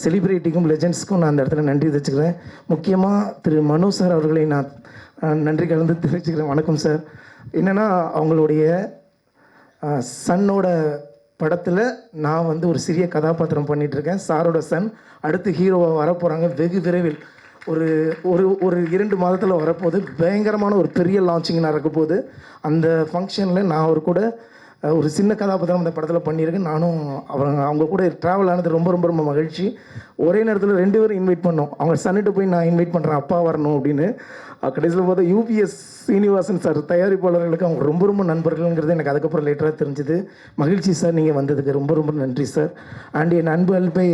செலிப்ரிட்டிக்கும் லெஜெண்ட்ஸ்க்கும் நான் அந்த இடத்துல நன்றி தெரிவிச்சுக்கிறேன். முக்கியமாக திரு மனோ சார் அவர்களை நான் நன்றி கலந்து தெரிவிச்சுக்கிறேன். வணக்கம் சார். என்னென்னா அவங்களுடைய சன்னோட படத்தில் நான் வந்து ஒரு சிறிய கதாபாத்திரம் பண்ணிகிட்ருக்கேன். சாரோட சன் அடுத்து ஹீரோவாக வரப்போகிறாங்க வெகு விரைவில். ஒரு ஒரு ஒரு 2 மாதத்தில் வரப்போகுது. பயங்கரமான ஒரு பெரிய லான்ச்சிங் நடக்க போகுது. அந்த ஃபங்க்ஷனில் நான் அவர் கூட ஒரு சின்ன கதாபாத்திரம் அந்த படத்தில் பண்ணியிருக்கேன். நானும் அவங்க கூட ட்ராவல் ஆனது ரொம்ப ரொம்ப ரொம்ப மகிழ்ச்சி. ஒரே நேரத்தில் 2 பேரும் இன்வைட் பண்ணோம். அவங்க சன்னிட்டு போய் நான் இன்வைட் பண்ணுறேன் அப்பா வரணும் அப்படின்னு. கடைசியில் பார்த்தா யூபிஎஸ் சீனிவாசன் சார் தயாரிப்பாளர்களுக்கு அவங்க ரொம்ப ரொம்ப நண்பர்கள்ங்கிறது எனக்கு அதுக்கப்புறம் லேட்டராக தெரிஞ்சுது. மகிழ்ச்சி சார், நீங்கள் வந்ததுக்கு ரொம்ப ரொம்ப நன்றி சார். அண்ட் என் அன்பு அல்பை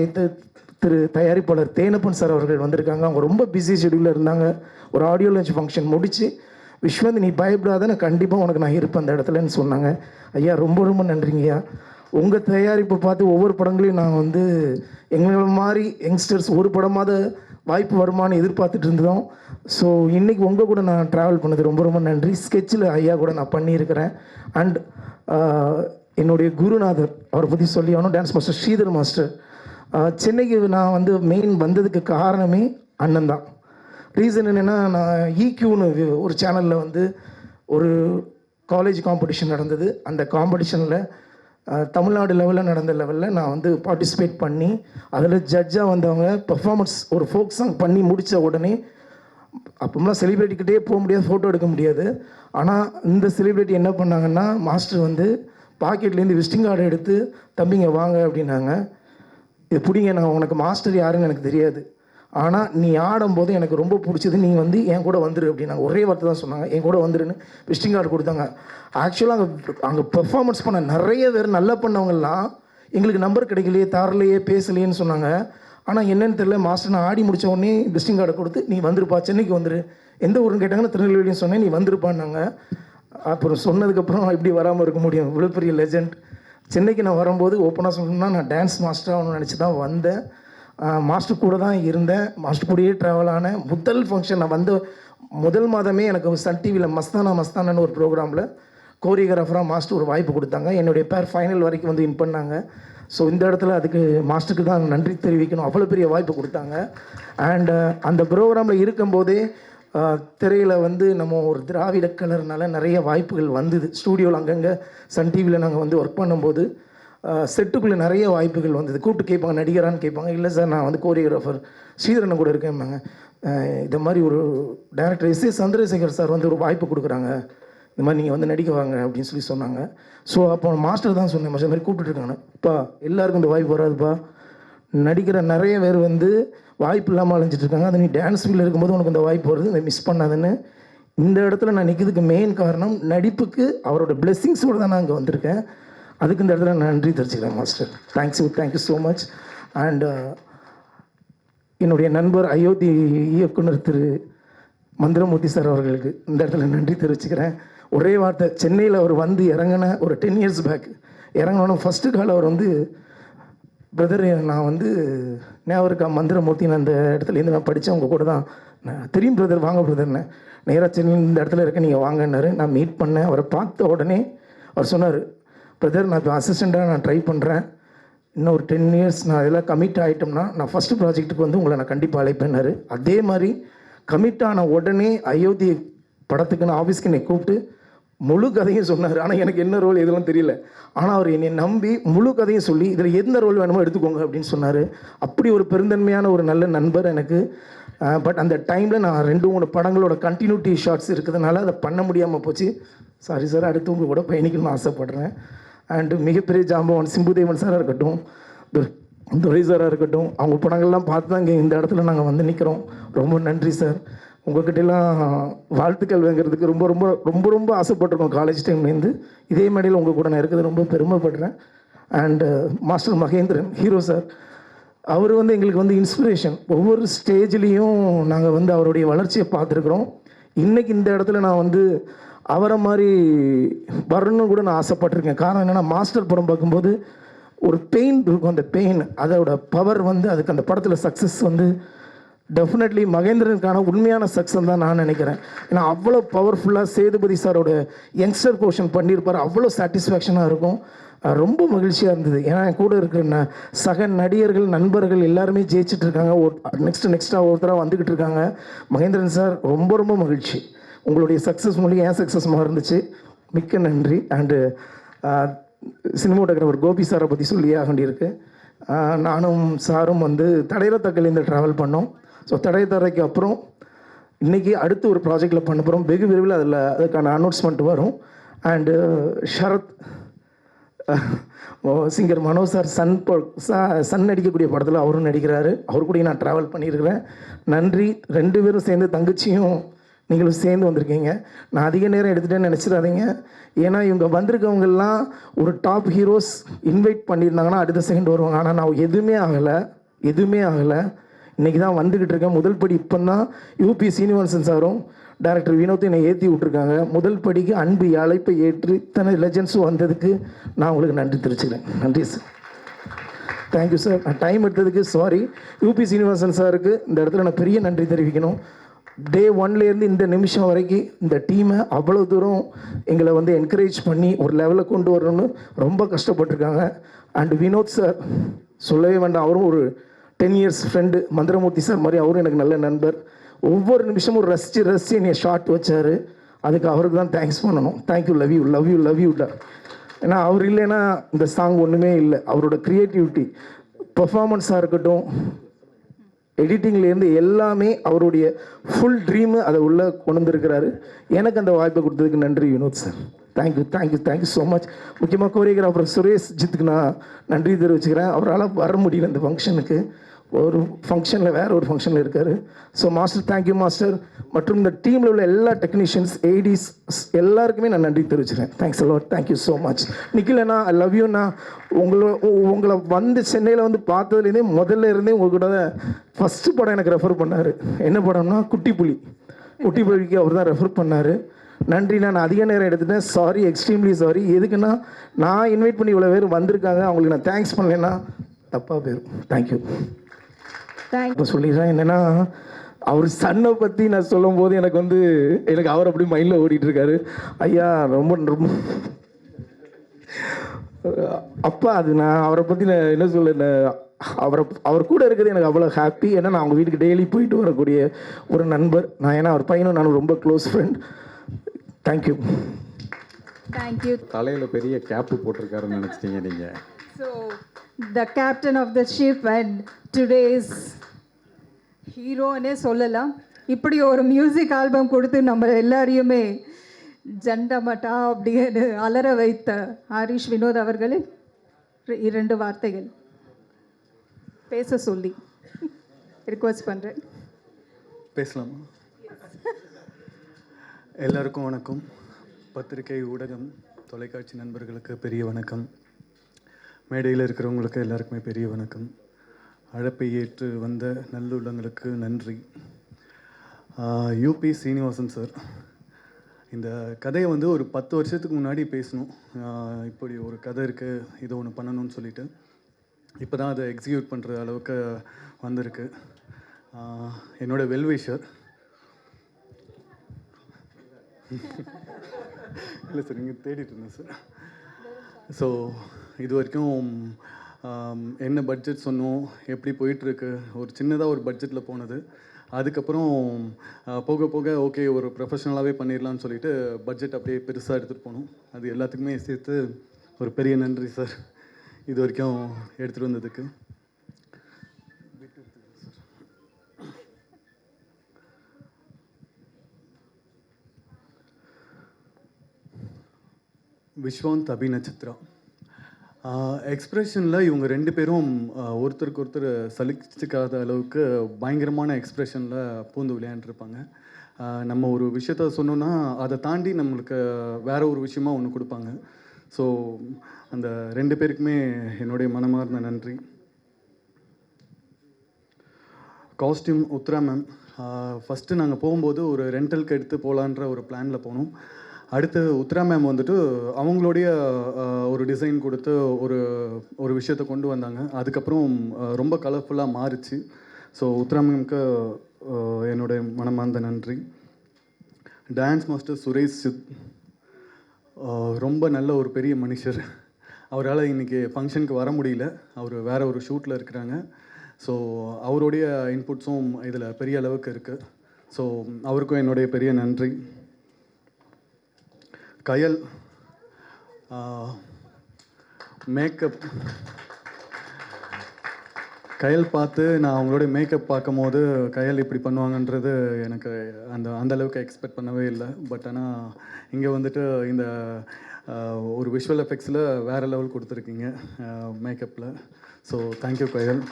திரு தயாரிப்பாளர் தேனப்பன் சார் அவர்கள் வந்திருக்காங்க. அவங்க ரொம்ப பிஸி ஷெடியூலில் இருந்தாங்க. ஒரு ஆடியோ லான்ச் ஃபங்க்ஷன் முடித்து விஸ்வந்த் நீ பயப்படாத, நான் கண்டிப்பாக உனக்கு நான் இருப்பேன் அந்த இடத்துலன்னு சொன்னாங்க. ஐயா ரொம்ப ரொம்ப நன்றிங்கய்யா. உங்கள் தயாரிப்பை பார்த்து ஒவ்வொரு படங்களையும் நான் வந்து எங்களை மாதிரி யங்ஸ்டர்ஸ் ஒரு படமாவது வாய்ப்பு வருமானு எதிர்பார்த்துட்டு இருந்தோம். ஸோ இன்றைக்கி உங்கள் கூட நான் ட்ராவல் பண்ணது ரொம்ப ரொம்ப நன்றி. ஸ்கெட்சில் ஐயா கூட நான் பண்ணியிருக்கிறேன். அண்ட் என்னுடைய குருநாதர் அவரை பற்றி சொல்லி ஆகணும், டான்ஸ் மாஸ்டர் ஸ்ரீதர் மாஸ்டர். சென்னைக்கு நான் வந்து மெயின் வந்ததுக்கு காரணமே அண்ணன் தான். ரீசன் என்னென்னா, நான் ஈக்யூன்னு ஒரு சேனலில் வந்து ஒரு காலேஜ் காம்படிஷன் நடந்தது. அந்த காம்படிஷனில் தமிழ்நாடு லெவலில் நடந்த லெவலில் நான் வந்து பார்ட்டிசிபேட் பண்ணி அதில் ஜட்ஜாக வந்தவங்க பெர்ஃபார்மன்ஸ் ஒரு ஃபோக் சாங் பண்ணி முடித்த உடனே, அப்போம்லாம் செலிப்ரிட்டிக்கிட்டே போக முடியாது, ஃபோட்டோ எடுக்க முடியாது. ஆனால் இந்த செலிப்ரிட்டி என்ன பண்ணாங்கன்னா, மாஸ்டர் வந்து பாக்கெட்லேருந்து விசிட்டிங் கார்டு எடுத்து தம்பிங்க வாங்க அப்படின்னாங்க. இது பிடிங்க, நான் உனக்கு மாஸ்டர் யாருன்னு எனக்கு தெரியாது, ஆனால் நீ ஆடும்போது எனக்கு ரொம்ப பிடிச்சது, நீ வந்து என் கூட வந்துரு அப்படின்னாங்க. ஒரே வார்த்தை தான் சொன்னாங்க, என் கூட வந்துருன்னு விசிட்டிங் கார்டு கொடுத்தாங்க. ஆக்சுவலாக அங்கே பெர்ஃபார்மன்ஸ் பண்ண நிறைய பேர் நல்லா பண்ணவங்கலாம் எங்களுக்கு நம்பர் கிடைக்கலையே, தரலையே, பேசலையேன்னு சொன்னாங்க. ஆனால் என்னென்னு தெரியல, மாஸ்டர் நான் ஆடி முடித்த உடனே விசிட்டிங் கார்டை கொடுத்து நீ வந்துருப்பா, சென்னைக்கு வந்துரு, எந்த ஊருன்னு கேட்டாங்கன்னா திருநெல்வேலின்னு சொன்னேன், நீ வந்துருப்பான்னாங்க. அப்புறம் சொன்னதுக்கப்புறம் இப்படி வராமல் இருக்க முடியும், இவ்வளோ பெரிய லெஜண்ட். சென்னைக்கு நான் வரும்போது ஓப்பனாக சொல்லணும்னா நான் டான்ஸ் மாஸ்டர் ஆகணும்னு நினச்சி தான் வந்தேன். மாஸ்டர் கூட தான் இருந்தேன். மாஸ்டர் கூடயே ட்ராவல் ஆனேன். முதல் ஃபங்க்ஷன் நான் வந்த முதல் மாதமே எனக்கு சன் டிவியில் மஸ்தானான்னு ஒரு ப்ரோக்ராமில் கோரியோகிராஃபராக மாஸ்டர் ஒரு வாய்ப்பு கொடுத்தாங்க. என்னுடைய பேர் ஃபைனல் வரைக்கும் வந்து வின் பண்ணாங்க. ஸோ இந்த இடத்துல அதுக்கு மாஸ்டருக்கு தான் நன்றி தெரிவிக்கணும், அவ்வளோ பெரிய வாய்ப்பு கொடுத்தாங்க. அண்ட் அந்த ப்ரோக்ராமில் இருக்கும்போதே திரையில் வந்து நம்ம ஒரு திராவிட கலர்னால நிறைய வாய்ப்புகள் வந்தது. ஸ்டூடியோவில் அங்கங்கே சன் டிவியில் நாங்கள் வந்து ஒர்க் பண்ணும்போது செட்டுக்குள்ளே நிறைய வாய்ப்புகள் வந்தது. கூப்பிட்டு கேட்பாங்க, நடிகரான்னு கேட்பாங்க. இல்லை சார், நான் வந்து கோரியோகிராஃபர் ஸ்ரீதரன் கூட இருக்கேன்பாங்க. இந்த மாதிரி ஒரு டைரக்டர் எஸ்.ஏ. சந்திரசேகர் சார் வந்து ஒரு வாய்ப்பு கொடுக்குறாங்க, இந்த மாதிரி நீங்கள் வந்து நடிக்க வாங்க அப்படின்னு சொல்லி சொன்னாங்க. ஸோ அப்போ மாஸ்டர் தான் சொன்னேன், மாஸ்டர் மாதிரி கூப்பிட்டுருக்காங்க, அப்பா எல்லாருக்கும் இந்த வாய்ப்பு வராதுப்பா, நடிக்கிற நிறைய பேர் வந்து வாய்ப்பு இல்லாமல் அலைஞ்சிட்ருக்காங்க, அது நீ டான்ஸ் ஃபீல்டில் இருக்கும்போது உனக்கு இந்த வாய்ப்பு வருது, இதை மிஸ் பண்ணாதுன்னு. இந்த இடத்துல நான் நிற்கிறதுக்கு மெயின் காரணம் நடிப்புக்கு அவரோட பிளெஸ்ஸிங்ஸோடு தான் நான் இங்கே வந்திருக்கேன். அதுக்கு இந்த இடத்துல நான் நன்றி தெரிஞ்சுக்கிறேன் master. Thank you so much. And என்னுடைய நண்பர் அயோத்தி இயக்குனர் திரு மந்திரமூர்த்தி சார் அவர்களுக்கு இந்த இடத்துல நன்றி தெரிவிச்சுக்கிறேன். ஒரே வார்த்தை, சென்னையில் அவர் வந்து இறங்கின ஒரு 10 years பேக் இறங்கினோன்னு ஃபஸ்ட்டு கால் அவர் வந்து, பிரதர் நான் வந்து ஞாபகம் இருக்கா மந்திரமூர்த்தி, நான் அந்த இடத்துலேருந்து நான் படித்தேன், உங்கள் கூட தான் தெரியும் பிரதர், வாங்க பிரதர்னு, நேராக சென்னையில் இந்த இடத்துல இருக்க, நீங்கள் வாங்கன்னாரு. நான் மீட் பண்ணேன். அவரை பார்த்த உடனே அவர் சொன்னார், பிரதர் நான் இப்போ அசிஸ்டண்ட்டாக நான் ட்ரை பண்ணுறேன், இன்னும் ஒரு 10 years நான் இதெல்லாம் கமிட் ஆகிட்டோம்னா நான் ஃபஸ்ட்டு ப்ராஜெக்ட்டுக்கு வந்து உங்களை நான் கண்டிப்பாக அழைப்பேன்னாரு. அதே மாதிரி கமிட் ஆன உடனே அயோத்தி படத்துக்கு நான் ஆஃபீஸ்க்கு என்னை கூப்பிட்டு முழு கதையும் சொன்னார். ஆனால் எனக்கு என்ன ரோல் எதுவும் தெரியல. ஆனால் அவர் என்னை நம்பி முழு கதையும் சொல்லி இதில் எந்த ரோல் வேணுமோ எடுத்துக்கோங்க அப்படின்னு சொன்னார். அப்படி ஒரு பெருந்தன்மையான ஒரு நல்ல நண்பர் எனக்கு. பட் அந்த டைமில் நான் 2-3 படங்களோட கண்டினியூட்டி ஷார்ட்ஸ் இருக்கிறதுனால அதை பண்ண முடியாமல் போச்சு. சாரி சார், அடுத்து உங்கள் கூட பயணிக்கணும்னு ஆசைப்பட்றேன். அண்டு மிகப்பெரிய ஜாம்பவான் சிம்புதேவன் சாராக இருக்கட்டும், துரை சாராக இருக்கட்டும், அவங்க படங்கள்லாம் பார்த்து தான் இங்கே இந்த இடத்துல நாங்கள் வந்து நிற்கிறோம். ரொம்ப நன்றி சார். உங்கள்கிட்டலாம் வாழ்த்துக்கள் வாங்கிறதுக்கு ரொம்ப ரொம்ப ரொம்ப ரொம்ப ஆசைப்பட்டிருக்கோம் காலேஜ் டைம்லேருந்து. இதே மேடையில் உங்கள் கூட நான் இருக்கிறது ரொம்ப பெருமைப்படுறேன். And master Mahendran hero sir, அவர் வந்து எங்களுக்கு வந்து இன்ஸ்பிரேஷன். ஒவ்வொரு ஸ்டேஜ்லேயும் நாங்கள் வந்து அவருடைய வளர்ச்சியை பார்த்துருக்குறோம். இன்றைக்கி இந்த இடத்துல நான் வந்து அவரை மாதிரி வரணும்னு கூட நான் ஆசைப்பட்டிருக்கேன். காரணம் என்னென்னா, மாஸ்டர் படம் பார்க்கும்போது ஒரு பெயின் இருக்கும், அந்த பெயின் அதோட பவர் வந்து அதுக்கு அந்த படத்தில் சக்ஸஸ் வந்து டெஃபினெட்லி மகேந்திரனுக்கான உண்மையான சக்ஸஸ் தான் நான் நினைக்கிறேன். ஏன்னா அவ்வளோ பவர்ஃபுல்லாக சேதுபதி சாரோட யங்ஸ்டர் போர்ஷன் பண்ணியிருப்பார். அவ்வளோ சாட்டிஸ்ஃபேக்ஷனாக இருக்கும். ரொம்ப மகிழ்ச்சியாக இருந்தது. ஏன்னா என் கூட இருக்கிற சக நடிகர்கள் நண்பர்கள் எல்லாருமே ஜெயிச்சிட்டு இருக்காங்க. நெக்ஸ்ட்டாக ஒருத்தராக வந்துக்கிட்டு இருக்காங்க. மகேந்திரன் சார் ரொம்ப ரொம்ப மகிழ்ச்சி. உங்களுடைய சக்ஸஸ் மூலியம் ஏன் சக்ஸஸ்மாக இருந்துச்சு. மிக்க நன்றி. அண்டு சினிமாட்டோகிராஃபர் கோபி சாரை பற்றி சொல்லியே ஆக வேண்டியிருக்கு. நானும் சாரும் வந்து தடையில ட்ராவல் பண்ணோம். ஸோ தடையத்தரைக்கு அப்புறம் இன்றைக்கி அடுத்து ஒரு ப்ராஜெக்டில் பண்ண போகிறோம். வெகு விரைவில் அதுக்கான அனௌன்ஸ்மெண்ட் வரும். And Sharad singer Manoj sir son நடிக்கக்கூடிய படத்தில் அவரும் நடிக்கிறாரு. அவர் கூட நான் ட்ராவல் பண்ணியிருக்கிறேன். நன்றி. 2 பேரும் சேர்ந்து தங்கச்சியும் நீங்களும் சேர்ந்து வந்திருக்கீங்க. நான் அதிக நேரம் எடுத்துகிட்டேன்னு நினச்சிடாதீங்க. ஏன்னா இவங்க வந்திருக்கவங்கெல்லாம் ஒரு டாப் ஹீரோஸ் இன்வைட் பண்ணியிருந்தாங்கன்னா அடுத்த செகண்ட் வருவாங்க. ஆனால் நான் எதுவுமே ஆகலை. இன்றைக்கி தான் வந்துக்கிட்டு இருக்கேன். முதல் படி இப்போ தான் யூபி சீனிவாசன் சாரும் டைரக்டர் வினோத் என்னை ஏற்றி விட்ருக்காங்க. முதல் படிக்கு அன்பு அழைப்பை ஏற்று இத்தனை லெஜண்ட்ஸும் வந்ததுக்கு நான் உங்களுக்கு நன்றி தெரிவிச்சுக்கிறேன். நன்றி சார். Thank you sir. நான் டைம் எடுத்ததுக்கு சாரி. யூபி சீனிவாசன் சாருக்கு இந்த இடத்துல நான் பெரிய நன்றி தெரிவிக்கணும். டே 1லேருந்து இந்த நிமிஷம் வரைக்கும் இந்த டீமை அவ்வளோ தூரம் எங்களை வந்து என்கரேஜ் பண்ணி ஒரு லெவலில் கொண்டு வரணும்னு ரொம்ப கஷ்டப்பட்டிருக்காங்க. அண்ட் வினோத் சார் சொல்லவே வேண்டாம். அவரும் ஒரு 10 இயர்ஸ் ஃப்ரெண்டு. மந்திரமூர்த்தி சார் மாதிரி அவரும் எனக்கு நல்ல நண்பர். ஒவ்வொரு நிமிஷமும் ரசித்து என்னை ஷார்ட் வச்சார். அதுக்கு அவருக்கு தான் தேங்க்ஸ் பண்ணணும். தேங்க்யூ. Love you. ஏன்னா அவர் இல்லைன்னா இந்த சாங் ஒன்றுமே இல்லை. அவரோட க்ரியேட்டிவிட்டி பர்ஃபார்மன்ஸாக இருக்கட்டும், எடிட்டிங்லேருந்து எல்லாமே அவருடைய ஃபுல் ட்ரீமு அதை உள்ளே கொண்டு வந்திருக்கிறாரு. எனக்கு அந்த வாய்ப்பை கொடுத்ததுக்கு நன்றி Vinoth sir. Thank you so much. முக்கியமாக கோரியோகிராஃபர் சுரேஷ் ஜித்துக்கு நான் நன்றி தெரிவிச்சுக்கிறேன். அவரால் வர முடியல இந்த ஃபங்க்ஷனுக்கு. ஒரு ஃபங்க்ஷனில் வேறு ஒரு ஃபங்க்ஷனில் இருக்கார். So master thank you master. மற்றும் இந்த டீமில் உள்ள எல்லா டெக்னீஷியன்ஸ் ஏடிஸ் எல்லாருக்குமே நான் நன்றி தெரிவிச்சுக்கிறேன். Thanks a lot. Thank you so much. நிக்கிலண்ணா ஐ லவ் யூண்ணா. உங்களை வந்து சென்னையில் வந்து பார்த்ததுலேருந்தே முதல்ல இருந்தே உங்கள் கூட ஃபஸ்ட்டு படம் எனக்கு ரெஃபர் பண்ணார். என்ன படம்னா குட்டி புலிக்கு அவர் தான் ரெஃபர் பண்ணார். நன்றிண்ணா. நான் அதிக நேரம் எடுத்துட்டேன். Sorry, extremely sorry. எதுக்குன்னா நான் இன்வைட் பண்ணி இவ்வளோ பேர் வந்திருக்காங்க. அவங்களுக்கு நான் தேங்க்ஸ் பண்ணலைன்னா தப்பாக போயிடும். தேங்க்யூ. இப்போ சொல்லிடுறேன். என்னென்னா அவர் சன்னை பற்றி நான் சொல்லும் போது எனக்கு அவர் அப்படி மைண்டில் ஓடிட்டுருக்காரு. ஐயா ரொம்ப அப்பா அது நான் அவரை பற்றி நான் என்ன சொல்ல, அவர் கூட இருக்கிறது எனக்கு அவ்வளோ ஹாப்பி. ஏன்னா நான் அவங்க வீட்டுக்கு டெய்லி போயிட்டு வரக்கூடிய ஒரு நண்பர் நான். ஏன்னா அவர் பையனும் நானும் ரொம்ப க்ளோஸ் ஃப்ரெண்ட். தேங்க்யூ. தலையில் பெரிய கேப்பு போட்டிருக்காருன்னு நினச்சிட்டீங்க நீங்கள். So, the captain of the ship and today's ஹீரோன்னே சொல்லலாம். இப்படி ஒரு மியூசிக் ஆல்பம் கொடுத்து நம்ம எல்லாரையுமே ஜண்டமட்டா அப்படின்னு அலற வைத்த ஹரிஷ் வினோத் அவர்களே 2 வார்த்தைகள் பேச சொல்லி ரிக்வெஸ்ட் பண்ணுறேன். பேசலாமா? எல்லாருக்கும் வணக்கம். பத்திரிகை, ஊடகம், தொலைக்காட்சி நண்பர்களுக்கு பெரிய வணக்கம். மேடையில் இருக்கிறவங்களுக்கு எல்லாருக்குமே பெரிய வணக்கம். அழைப்பை ஏற்று வந்த நல்லுள்ளங்களுக்கு நன்றி. யூபி சீனிவாசன் சார், இந்த கதையை ஒரு 10 வருஷத்துக்கு முன்னாடி பேசணும். இப்படி ஒரு கதை இருக்குது, இதை ஒன்று பண்ணணும்னு சொல்லிட்டு இப்போ தான் அதை எக்ஸிக்யூட் பண்ணுற அளவுக்கு வந்திருக்கு. என்னோடய வெல்விஷர் இல்லை சார், இங்கே தேடிட்டு இருந்தேன் சார். ஸோ இது வரைக்கும் என்ன பட்ஜெட் சொன்னோம், எப்படி போயிட்டுருக்கு, ஒரு சின்னதாக ஒரு பட்ஜெட்டில் போனது. அதுக்கப்புறம் போக போக ஓகே ஒரு ப்ரொஃபஷ்னலாகவே பண்ணிடலான்னு சொல்லிட்டு பட்ஜெட் அப்படியே பெருசாக எடுத்துகிட்டு போகணும். அது எல்லாத்துக்குமே சேர்த்து ஒரு பெரிய நன்றி சார் இது வரைக்கும் எடுத்துகிட்டு வந்ததுக்கு. விஸ்வாந்த், அபிநட்சத்ரா. எக்ஸ்ப்ரெஷனில் இவங்க 2 பேரும் ஒருத்தருக்கு ஒருத்தர் சலிச்சிக்காத அளவுக்கு பயங்கரமான எக்ஸ்ப்ரெஷனில் பூந்து விளையாண்டுருப்பாங்க. நம்ம ஒரு விஷயத்த சொன்னோன்னா அதை தாண்டி நம்மளுக்கு வேற ஒரு விஷயமா ஒன்று கொடுப்பாங்க. ஸோ அந்த 2 பேருக்குமே என்னுடைய மனமார்ந்த நன்றி. Costume Uthra ma'am. ஃபஸ்ட்டு நாங்கள் போகும்போது ஒரு ரெண்டலுக்கு எடுத்து போகலான்ற ஒரு பிளானில் போனோம். அடுத்து உத்ரா மேம் அவங்களுடைய ஒரு டிசைன் கொடுத்து ஒரு விஷயத்தை கொண்டு வந்தாங்க. அதுக்கப்புறம் ரொம்ப கலர்ஃபுல்லாக மாறிச்சு. ஸோ உத்ரா மேம்க்கு என்னுடைய மனமார்ந்த நன்றி. டான்ஸ் மாஸ்டர் சுரேஷ் சித், ரொம்ப நல்ல ஒரு பெரிய மனுஷர். அவரால் இன்றைக்கி ஃபங்க்ஷனுக்கு வர முடியல, அவர் வேற ஒரு ஷூட்டில் இருக்கிறாங்க. ஸோ அவருடைய இன்புட்ஸும் இதில் பெரிய அளவுக்கு இருக்குது. ஸோ அவருக்கும் என்னுடைய பெரிய நன்றி. கயல் மேக்கப் கயல் பார்த்து நான் அவங்களுடைய மேக்கப் பார்க்கும்போது கயல் இப்படி பண்ணுவாங்கன்றது எனக்கு அந்த அளவுக்கு எக்ஸ்பெக்ட் பண்ணவே இல்லை. பட் ஆனால் இங்கே வந்துட்டு இந்த ஒரு விஷுவல் எஃபெக்ட்ஸில் வேறு லெவல் கொடுத்துருக்கீங்க மேக்கப்பில். ஸோ தேங்க்யூ கயல்.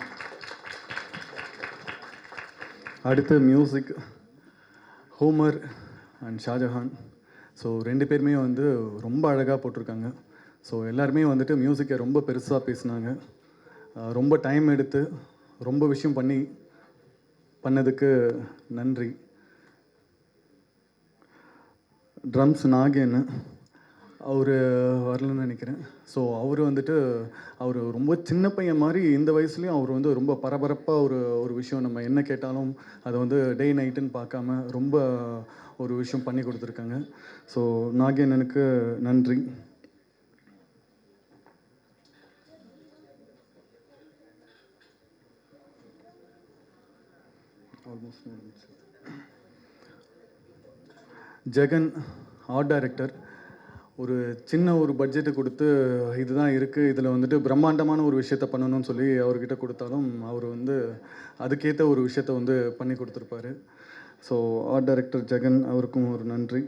அடுத்து music Homer and Shahjahan. So 2 பேருமே வந்து ரொம்ப அழகாக போட்டிருக்காங்க. ஸோ எல்லாருமே வந்துட்டு மியூசிக்கை ரொம்ப பெருசாக பேசினாங்க. ரொம்ப டைம் எடுத்து ரொம்ப விஷயம் பண்ணதுக்கு நன்றி. ட்ரம்ஸ் நாகேன்னு அவர் வரலன்னு நினைக்கிறேன். ஸோ அவர் வந்துட்டு அவர் ரொம்ப சின்ன பையன் மாதிரி இந்த வயசுலேயும் அவர் வந்து ரொம்ப பரபரப்பாக ஒரு விஷயம் நம்ம என்ன கேட்டாலும் அதை வந்து டே நைட்டுன்னு பார்க்காம ரொம்ப ஒரு விஷயம் பண்ணி கொடுத்துருக்காங்க. ஸோ நாகேனனுக்கு நன்றி. ஜெகன் ஆர்ட் டைரக்டர் ஒரு சின்ன ஒரு பட்ஜெட்டு கொடுத்து இதுதான் இருக்குது, இதில் வந்துட்டு பிரம்மாண்டமான ஒரு விஷயத்த பண்ணணும்னு சொல்லி அவர்கிட்ட கொடுத்தாலும் அவர் வந்து அதுக்கேற்ற ஒரு விஷயத்த வந்து பண்ணி கொடுத்துருப்பாரு. ஸோ ஆர்ட் டைரக்டர் ஜெகன் அவருக்கும் ஒரு நன்றி.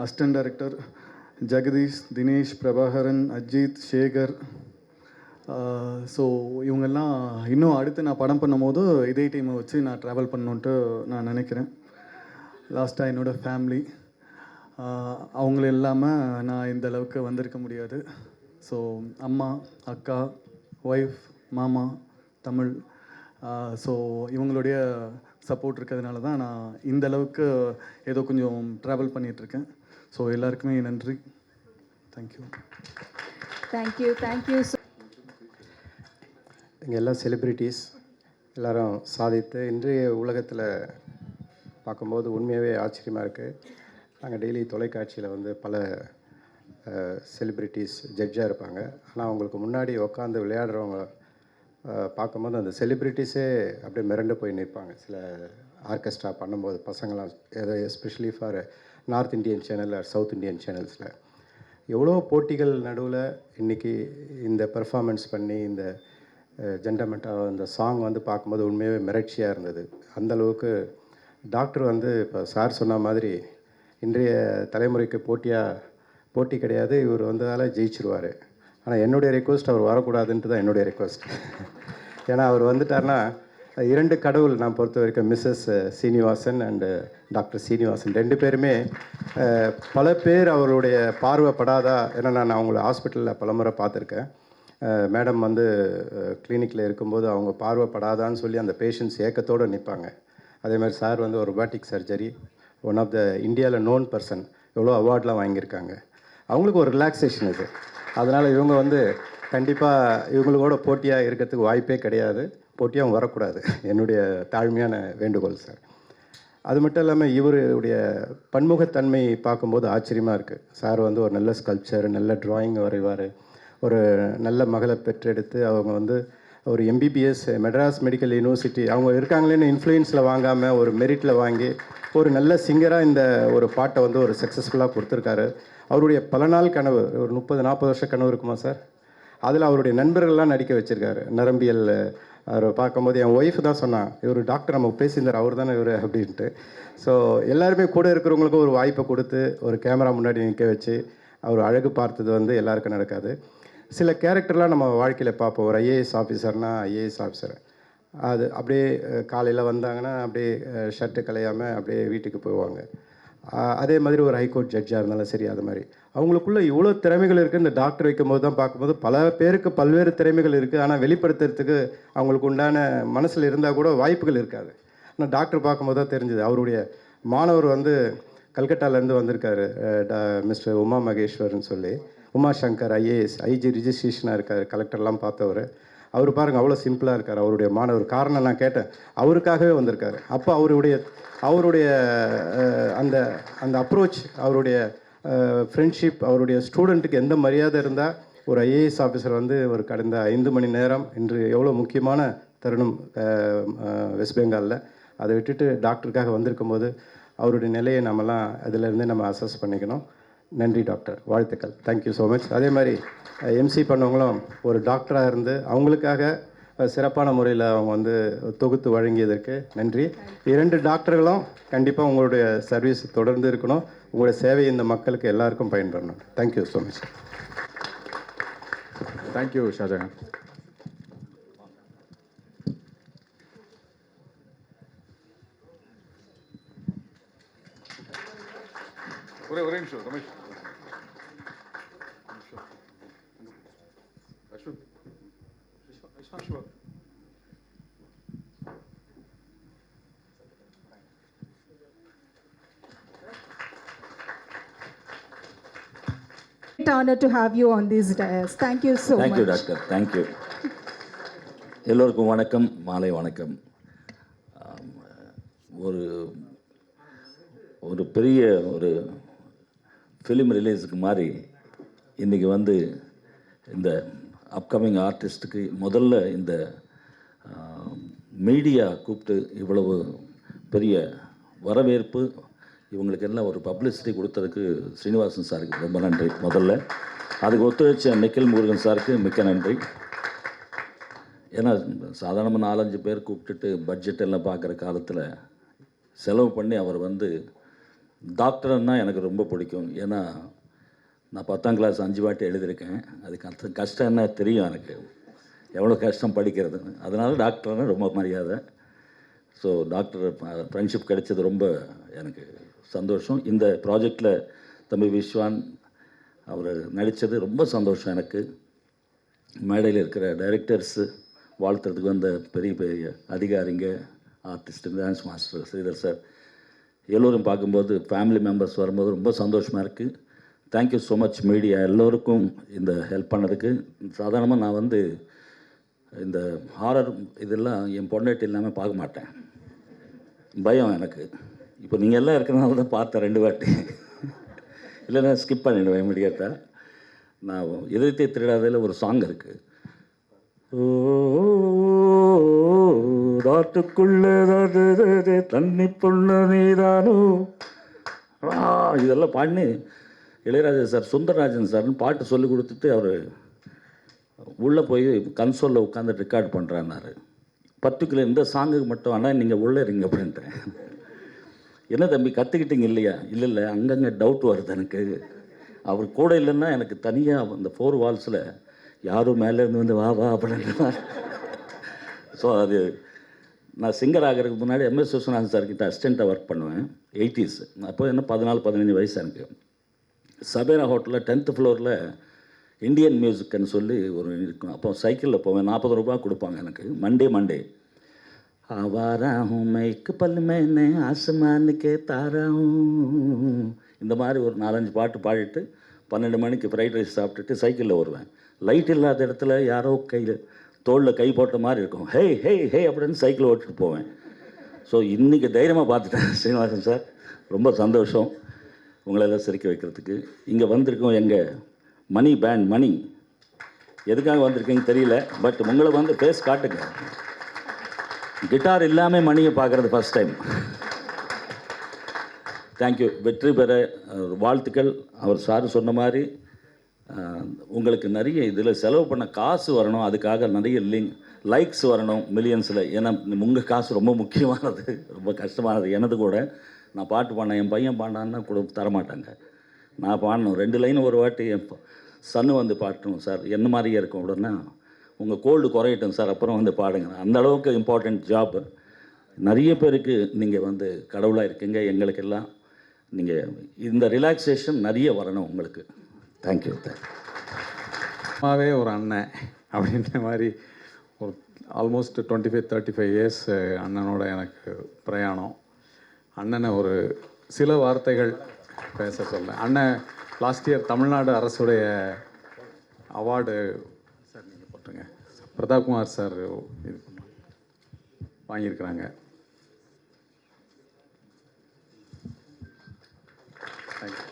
Assistant director Jagadish, Dinesh, Prabhakaran, Ajith, Sekar. So இவங்கெல்லாம் இன்னும் அடுத்து நான் படம் பண்ணும்போது இதே டீமை வச்சு நான் ட்ராவல் பண்ணணுன்ட்டு நான் நினைக்கிறேன். லாஸ்ட்டாக என்னோடய ஃபேமிலி, அவங்கள இல்லாமல் நான் இந்த அளவுக்கு வந்திருக்க முடியாது. ஸோ அம்மா, அக்கா, ஒய்ஃப், மாமா, தமிழ். ஸோ இவங்களுடைய சப்போர்ட் இருக்கிறதுனால தான் நான் இந்த அளவுக்கு ஏதோ கொஞ்சம் ட்ராவல் பண்ணிகிட்ருக்கேன். ஸோ எல்லாருக்குமே நன்றி. தேங்க்யூ. தேங்க்யூ. இங்கே எல்லாம் செலிப்ரிட்டிஸ் எல்லோரும் சாதித்து இன்றைய உலகத்தில் பார்க்கும்போது உண்மையாகவே ஆச்சரியமாக இருக்குது. நாங்கள் டெய்லி தொலைக்காட்சியில் வந்து பல செலிப்ரிட்டிஸ் ஜட்ஜாக இருப்பாங்க. ஆனால் அவங்களுக்கு முன்னாடி உட்காந்து விளையாடுறவங்க பார்க்கும்போது அந்த செலிப்ரிட்டிஸே அப்படியே மிரண்டு போய் நிற்பாங்க. சில ஆர்கெஸ்ட்ரா பண்ணும்போது பசங்களாம் especially for north Indian channel or south Indian சேனல்ஸில் எவ்வளோ போட்டிகள் நடுவில் இன்றைக்கி இந்த பெர்ஃபார்மன்ஸ் பண்ணி இந்த ஜென்டமெண்ட்டாக இந்த சாங் வந்து பார்க்கும்போது உண்மையாகவே மிரட்சியாக இருந்தது. அந்தளவுக்கு டாக்டர் வந்து இப்போ சார் சொன்ன மாதிரி இன்றைய தலைமுறைக்கு போட்டி கிடையாது, இவர் வந்ததால் ஜெயிச்சிருவார். ஆனால் என்னுடைய ரெக்வஸ்ட் அவர் வரக்கூடாதுன்ட்டு தான் என்னுடைய ரெக்வஸ்ட். ஏன்னா அவர் வந்துட்டார்னா 2 கடவுள் நான் பொறுத்த வரைக்கும் Mrs Srinivasan and doctor Srinivasan 2 பேருமே பல பேர் அவருடைய பார்வைப்படாதா. ஏன்னா நான் அவங்கள ஹாஸ்பிட்டலில் பலமுறை பார்த்துருக்கேன். மேடம் வந்து கிளினிக்கில் இருக்கும்போது அவங்க பார்வைப்படாதான்னு சொல்லி அந்த பேஷண்ட்ஸ் ஏக்கத்தோடு நிற்பாங்க. அதேமாதிரி சார் வந்து ஒரு robotic surgery one of the இந்தியாவில் நோன் பர்சன், எவ்வளோ அவார்ட்லாம் வாங்கியிருக்காங்க. அவங்களுக்கு ஒரு ரிலாக்ஸேஷன் இது. அதனால் இவங்க வந்து கண்டிப்பாக இவங்களோட போட்டியாக இருக்கிறதுக்கு வாய்ப்பே கிடையாது, போட்டியாகவும் வரக்கூடாது. என்னுடைய தாழ்மையான வேண்டுகோள் சார். அது மட்டும் இல்லாமல் இவருடைய பன்முகத்தன்மை பார்க்கும்போது ஆச்சரியமாக இருக்குது. சார் வந்து ஒரு நல்ல ஸ்கல்ப்சர், நல்ல ட்ராயிங் வரைவார். ஒரு நல்ல மகளை பெற்றெடுத்து அவங்க வந்து ஒரு எம்பிபிஎஸ் மெட்ராஸ் மெடிக்கல் யூனிவர்சிட்டி அவங்க இருக்காங்களேன்னு இன்ஃப்ளூயன்ஸில் வாங்காமல் ஒரு மெரிட்டில் வாங்கி ஒரு நல்ல சிங்கராக இந்த ஒரு பாட்டை வந்து ஒரு சக்ஸஸ்ஃபுல்லாக கொடுத்துருக்காரு. அவருடைய பல நாள் கனவு, ஒரு 30-40 வருஷ கனவு இருக்குமா சார், அதில் அவருடைய நண்பர்கள்லாம் நடிக்க வச்சுருக்காரு. நரம்பியல் அவர் பார்க்கும்போது என் ஒய்ஃப் தான் சொன்னான், இவர் டாக்டர் நமக்கு பேசியிருந்தார், அவர் தானே இவர் அப்படின்ட்டு. ஸோ எல்லாருமே கூட இருக்கிறவங்களுக்கும் ஒரு வாய்ப்பை கொடுத்து ஒரு கேமரா முன்னாடி நிற்க வச்சு அவர் அழகு பார்த்தது வந்து எல்லாருக்கும் நடக்காது. சில கேரக்டர்லாம் நம்ம வாழ்க்கையில் பார்ப்போம். ஒரு ஐஏஎஸ் ஆஃபீஸர்னால் ஐஏஎஸ் ஆஃபீஸர் அது அப்படியே காலையில் வந்தாங்கன்னா அப்படியே ஷர்ட்டு கலையாமல் அப்படியே வீட்டுக்கு போவாங்க. அதே மாதிரி ஒரு ஹைகோர்ட் ஜட்ஜாக இருந்தாலும் சரி, அது மாதிரி அவங்களுக்குள்ள இவ்வளோ திறமைகள் இருக்குது. இந்த டாக்டர் வைக்கும்போது தான் பார்க்கும்போது பல பேருக்கு பல்வேறு திறமைகள் இருக்குது. ஆனால் வெளிப்படுத்துறதுக்கு அவங்களுக்கு உண்டான மனசில் இருந்தால் கூட வாய்ப்புகள் இருக்காது. ஆனால் டாக்டர் பார்க்கும்போது தான் தெரிஞ்சுது. அவருடைய மாணவர் வந்து கல்கட்டாலேருந்து வந்திருக்காரு, மிஸ்டர் உமா மகேஸ்வர்னு சொல்லி, உமா சங்கர் ஐஏஎஸ் ஐஜி ரிஜிஸ்ட்ரேஷனாக இருக்கார், கலெக்டர்லாம் பார்த்தவர். அவர் பாருங்கள் அவ்வளோ சிம்பிளாக இருக்கார். அவருடைய மாணவர் காரணம் நான் கேட்டேன், அவருக்காகவே வந்திருக்காரு. அப்போ அவருடைய அந்த அந்த அப்ரோச், அவருடைய ஃப்ரெண்ட்ஷிப், அவருடைய ஸ்டூடெண்ட்டுக்கு எந்த மரியாதை இருந்தால் ஒரு ஐஏஎஸ் ஆஃபீஸர் வந்து ஒரு கடந்த 5 மணி நேரம் இன்று எவ்வளோ முக்கியமான தருணம் வெஸ்ட் பெங்காலில், அதை விட்டுட்டு டாக்டருக்காக வந்திருக்கும் போது அவருடைய நிலையை நம்மலாம் அதிலேருந்தே நம்ம அசஸ் பண்ணிக்கணும். நன்றி டாக்டர், வாழ்த்துக்கள். Thank you so much. அதே மாதிரி எம்சி பண்ணவங்களும் ஒரு டாக்டராக இருந்து அவங்களுக்காக சிறப்பான முறையில் அவங்க வந்து தொகுத்து வழங்கியதற்கு நன்றி. 2 டாக்டர்களும் கண்டிப்பாக உங்களுடைய சர்வீஸ் தொடர்ந்து இருக்கணும். உங்களுடைய சேவை இந்த மக்களுக்கு எல்லாருக்கும் பயன்படணும். Thank you so much. Thank you Shahjahan. ஒரே நிமிஷம் Ramesh. Great honor to have you on this dais. Thank you so thank you much. Doctor, thank you. எல்லோருக்கும் வணக்கம், மாலை வணக்கம். ஒரு ஒரு பெரிய ஒரு ஃபிலிம் ரிலீஸுக்கு மாதிரி இன்றைக்கி வந்து இந்த அப்கமிங் ஆர்டிஸ்ட்டுக்கு முதல்ல இந்த மீடியா கூப்பிட்டு இவ்வளவு பெரிய வரவேற்பு, இவங்களுக்கு எல்லாம் ஒரு பப்ளிசிட்டி கொடுத்ததுக்கு ஸ்ரீனிவாசன் சாருக்கு ரொம்ப நன்றி. முதல்ல அதுக்கு ஒத்துழைச்ச நிக்கில் முருகன் சாருக்கு மிக்க நன்றி. ஏன்னா சாதாரணமாக 4-5 பேர் கூப்பிட்டுட்டு பட்ஜெட் எல்லாம் பார்க்குற காலத்தில் செலவு பண்ணி அவர் வந்து டாக்டர்னா எனக்கு ரொம்ப பிடிக்கும். ஏன்னா நான் 10ஆம் கிளாஸ் 5 வாட்டி எழுதியிருக்கேன். அதுக்கு கஷ்டம் என்ன தெரியும் எனக்கு, எவ்வளோ கஷ்டம் படிக்கிறது. அதனால் டாக்டர்னா ரொம்ப மரியாதை. ஸோ டாக்டர் ஃப்ரெண்ட்ஷிப் கிடைச்சது ரொம்ப எனக்கு சந்தோஷம். இந்த ப்ராஜெக்டில் தம்பி விஸ்வான் அவர் நடித்தது ரொம்ப சந்தோஷம் எனக்கு. மேடையில் இருக்கிற டைரக்டர்ஸு, வாழ்த்துறதுக்கு வந்த பெரிய பெரிய அதிகாரிங்க, artist, dance master Sridhar sir, எல்லோரும் பார்க்கும்போது ஃபேமிலி மெம்பர்ஸ் வரும்போது ரொம்ப சந்தோஷமாக இருக்குது. தேங்க்யூ ஸோ மச் மீடியா எல்லோருக்கும் இந்த ஹெல்ப் பண்ணதுக்கு. சாதாரணமாக நான் வந்து இந்த ஹாரர் இதெல்லாம் என் பொண்டாட்டி இல்லாமல் பார்க்க மாட்டேன், பயம் எனக்கு. இப்போ நீங்கள் எல்லாம் இருக்கிறனால தான் பார்த்தேன் 2 வாட்டி, இல்லைன்னா ஸ்கிப் பண்ணிவிடுவேன் இமீடியட்டாக. நான் இதயத்தை திருடாதையில் ஒரு சாங் இருக்குது, ராட்டுக்குள்ளே தண்ணி பொண்ணு நீதானோ, இதெல்லாம் பாடினு இளையராஜா சார், சுந்தரராஜன் சார்னு பாட்டு சொல்லி கொடுத்துட்டு அவர் உள்ளே போய் கன்சோலில் உட்காந்து ரெக்கார்ட் பண்ணுறான்னாரு. பர்டிகுலர் இந்த சாங்குக்கு மட்டும், ஆனால் நீங்கள் உள்ளே இருங்க அப்படின்ட்டேன். என்ன தம்பி கற்றுக்கிட்டீங்க இல்லையா? இல்லை அங்கங்கே டவுட் வருது எனக்கு. அவர் கூட இல்லைன்னா எனக்கு தனியாக அந்த 4 வால்ஸில் யாரும் மேலேருந்து வந்து வா வா அப்படின்னா. ஸோ அது நான் சிங்கர் ஆகிறதுக்கு முன்னாடி MS விஸ்வநாதன் சார்கிட்ட அசிஸ்டண்ட்டாக ஒர்க் பண்ணுவேன் 80s. அப்போ என்ன 14-15 வயசு எனக்கு. சபேரா ஹோட்டலில் 10th ஃப்ளோரில் இந்தியன் மியூசிக்னு சொல்லி ஒரு இருக்கும். அப்போ சைக்கிளில் போவேன், 40 ரூபா கொடுப்பாங்க எனக்கு மண்டே. ஆவாராகும் மைக்கு பல்லு மேனே ஆசமானுக்கே தாராகும், இந்த மாதிரி ஒரு 4-5 பாட்டு பாடிட்டு 12 மணிக்கு ஃப்ரைட் ரைஸ் சாப்பிட்டுட்டு சைக்கிளில் வருவேன். லைட் இல்லாத இடத்துல யாரோ கையில் தோளில் கை போட்ட மாதிரி இருக்கும், ஹே ஹே ஹே அப்படின்னு சைக்கிள் ஓட்டிட்டு போவேன். ஸோ இன்றைக்கி தைரியமாக பார்த்துட்டேன் ஸ்ரீனிவாசன் சார், ரொம்ப சந்தோஷம் உங்களெல்லாம் சிரிக்க வைக்கிறதுக்கு. இங்கே வந்திருக்கோம் எங்கள் மணி பேண்ட். மணி எதுக்காக வந்திருக்கீங்க தெரியல, பட் உங்களை வந்து பேஸ் காட்டுங்க. கிட்டார் இல்லாமல் மணியை பார்க்குறது ஃபஸ்ட் டைம். தேங்க்யூ. வெற்றி பெற வாழ்த்துக்கள். அவர் சார் சொன்ன மாதிரி உங்களுக்கு நிறைய இதில் செலவு பண்ண காசு வரணும், அதுக்காக நிறைய லைக்ஸ் வரணும் மில்லியன்ஸில். ஏன்னா உங்கள் காசு ரொம்ப முக்கியமானது, ரொம்ப கஷ்டமானது. எனது கூட நான் பாட்டு பாடினேன், என் பையன் பாடினான்னா கூட தரமாட்டாங்க. நான் பாடணும் 2 லைன் ஒரு வாட்டி என் சன்னு வந்து பாட்டணும் சார், என்ன மாதிரியே இருக்கும் அப்படின்னா, உங்கள் கோல்டு குறையட்டும் சார், அப்புறம் வந்து பாடுங்க. அந்த அளவுக்கு இம்பார்ட்டண்ட் ஜாப். நிறைய பேருக்கு நீங்கள் வந்து கடவுளாக இருக்கீங்க, எங்களுக்கெல்லாம் நீங்கள் இந்த ரிலாக்ஸேஷன் நிறைய வரணும் உங்களுக்கு. தேங்க்யூ. அம்மாவே ஒரு அண்ணன் அப்படின்ற மாதிரி ஒரு ஆல்மோஸ்ட் 25-35 இயர்ஸ் அண்ணனோட எனக்கு பிரயாணம். அண்ணனை ஒரு சில வார்த்தைகள் பேச சொல்ல. அண்ணன் லாஸ்ட் இயர் தமிழ்நாடு அரசுடைய அவார்டு சார் நீங்கள் போட்டுருங்க, பிரதாப்குமார் சார் இது வாங்கியிருக்கிறாங்க. தேங்க்யூ.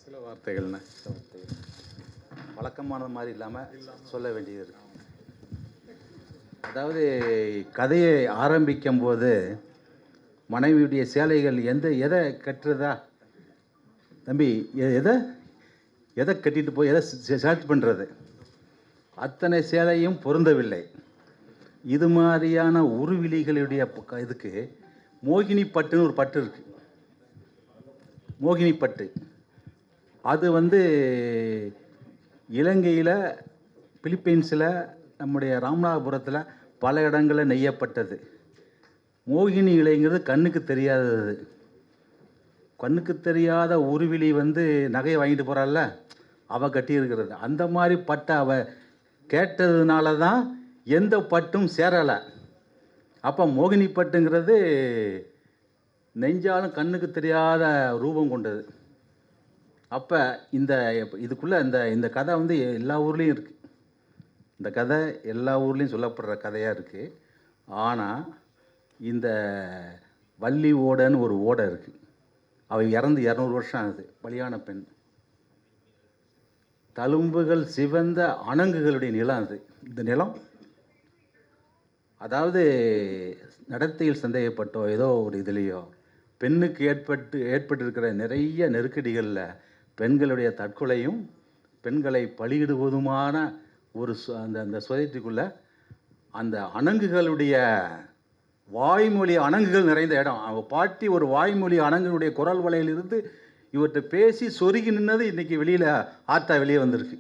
சில வார்த்தைகள்ண்ணே, வழக்கமானது மாதிரி இல்லாமல் சொல்ல வேண்டியது இருக்கு. அதாவது கதையை ஆரம்பிக்கும் போது மனைவியுடைய சேலைகள் எதை கட்டுறதா தம்பி, எதை கட்டிட்டு போய் எதை செலக்ட் பண்ணுறது, அத்தனை சேலையும் பொருந்தவில்லை. இது மாதிரியான உருவிலிகளுடைய இதுக்கு மோகினி பட்டுன்னு ஒரு பட்டு இருக்குது. மோகினி பட்டு அது இலங்கையில், பிலிப்பைன்ஸில், நம்முடைய ராமநாதபுரத்தில் பல இடங்களில் நெய்யப்பட்டது. மோகினி இலைங்கிறது கண்ணுக்கு தெரியாதது. கண்ணுக்கு தெரியாத உருவிலி நகையை வாங்கிட்டு போகிறாள்ல, அவள் கட்டியிருக்கிறது. அந்த மாதிரி பட்டை அவள் கேட்டதுனால தான் எந்த பட்டும் சேரலை. அப்போ மோகினி பட்டுங்கிறது நெஞ்சாலும் கண்ணுக்கு தெரியாத ரூபம் கொண்டது. அப்போ இதுக்குள்ளே இந்த கதை எல்லா ஊர்லேயும் இருக்குது. இந்த கதை எல்லா ஊர்லேயும் சொல்லப்படுற கதையாக இருக்குது. ஆனால் இந்த வள்ளி ஓடைன்னு ஒரு ஓடை இருக்குது. அவள் இறந்து 200 வருஷம் ஆகுது. பலியான பெண். தழும்புகள் சிவந்த அணங்குகளுடைய நிலம் அது. இந்த நிலம் அதாவது நடத்தையில் சந்தேகப்பட்டோ ஏதோ ஒரு இதுலேயோ பெண்ணுக்கு ஏற்பட்டிருக்கிற நிறைய நெருக்கடிகளில் பெண்களுடைய தற்கொலையும் பெண்களை பலியிடுவதுமான ஒரு அந்த சொசைட்டிக்குள்ளே அந்த அணங்குகளுடைய வாய்மொழி அணங்குகள் நிறைந்த இடம். அவங்க பாட்டி ஒரு வாய்மொழி அணங்குடைய குரல் வலையிலிருந்து இவர்கிட்ட பேசி சொருகி நின்னது இன்றைக்கி வெளியில் ஆர்ட்டா வெளியே வந்திருக்கு.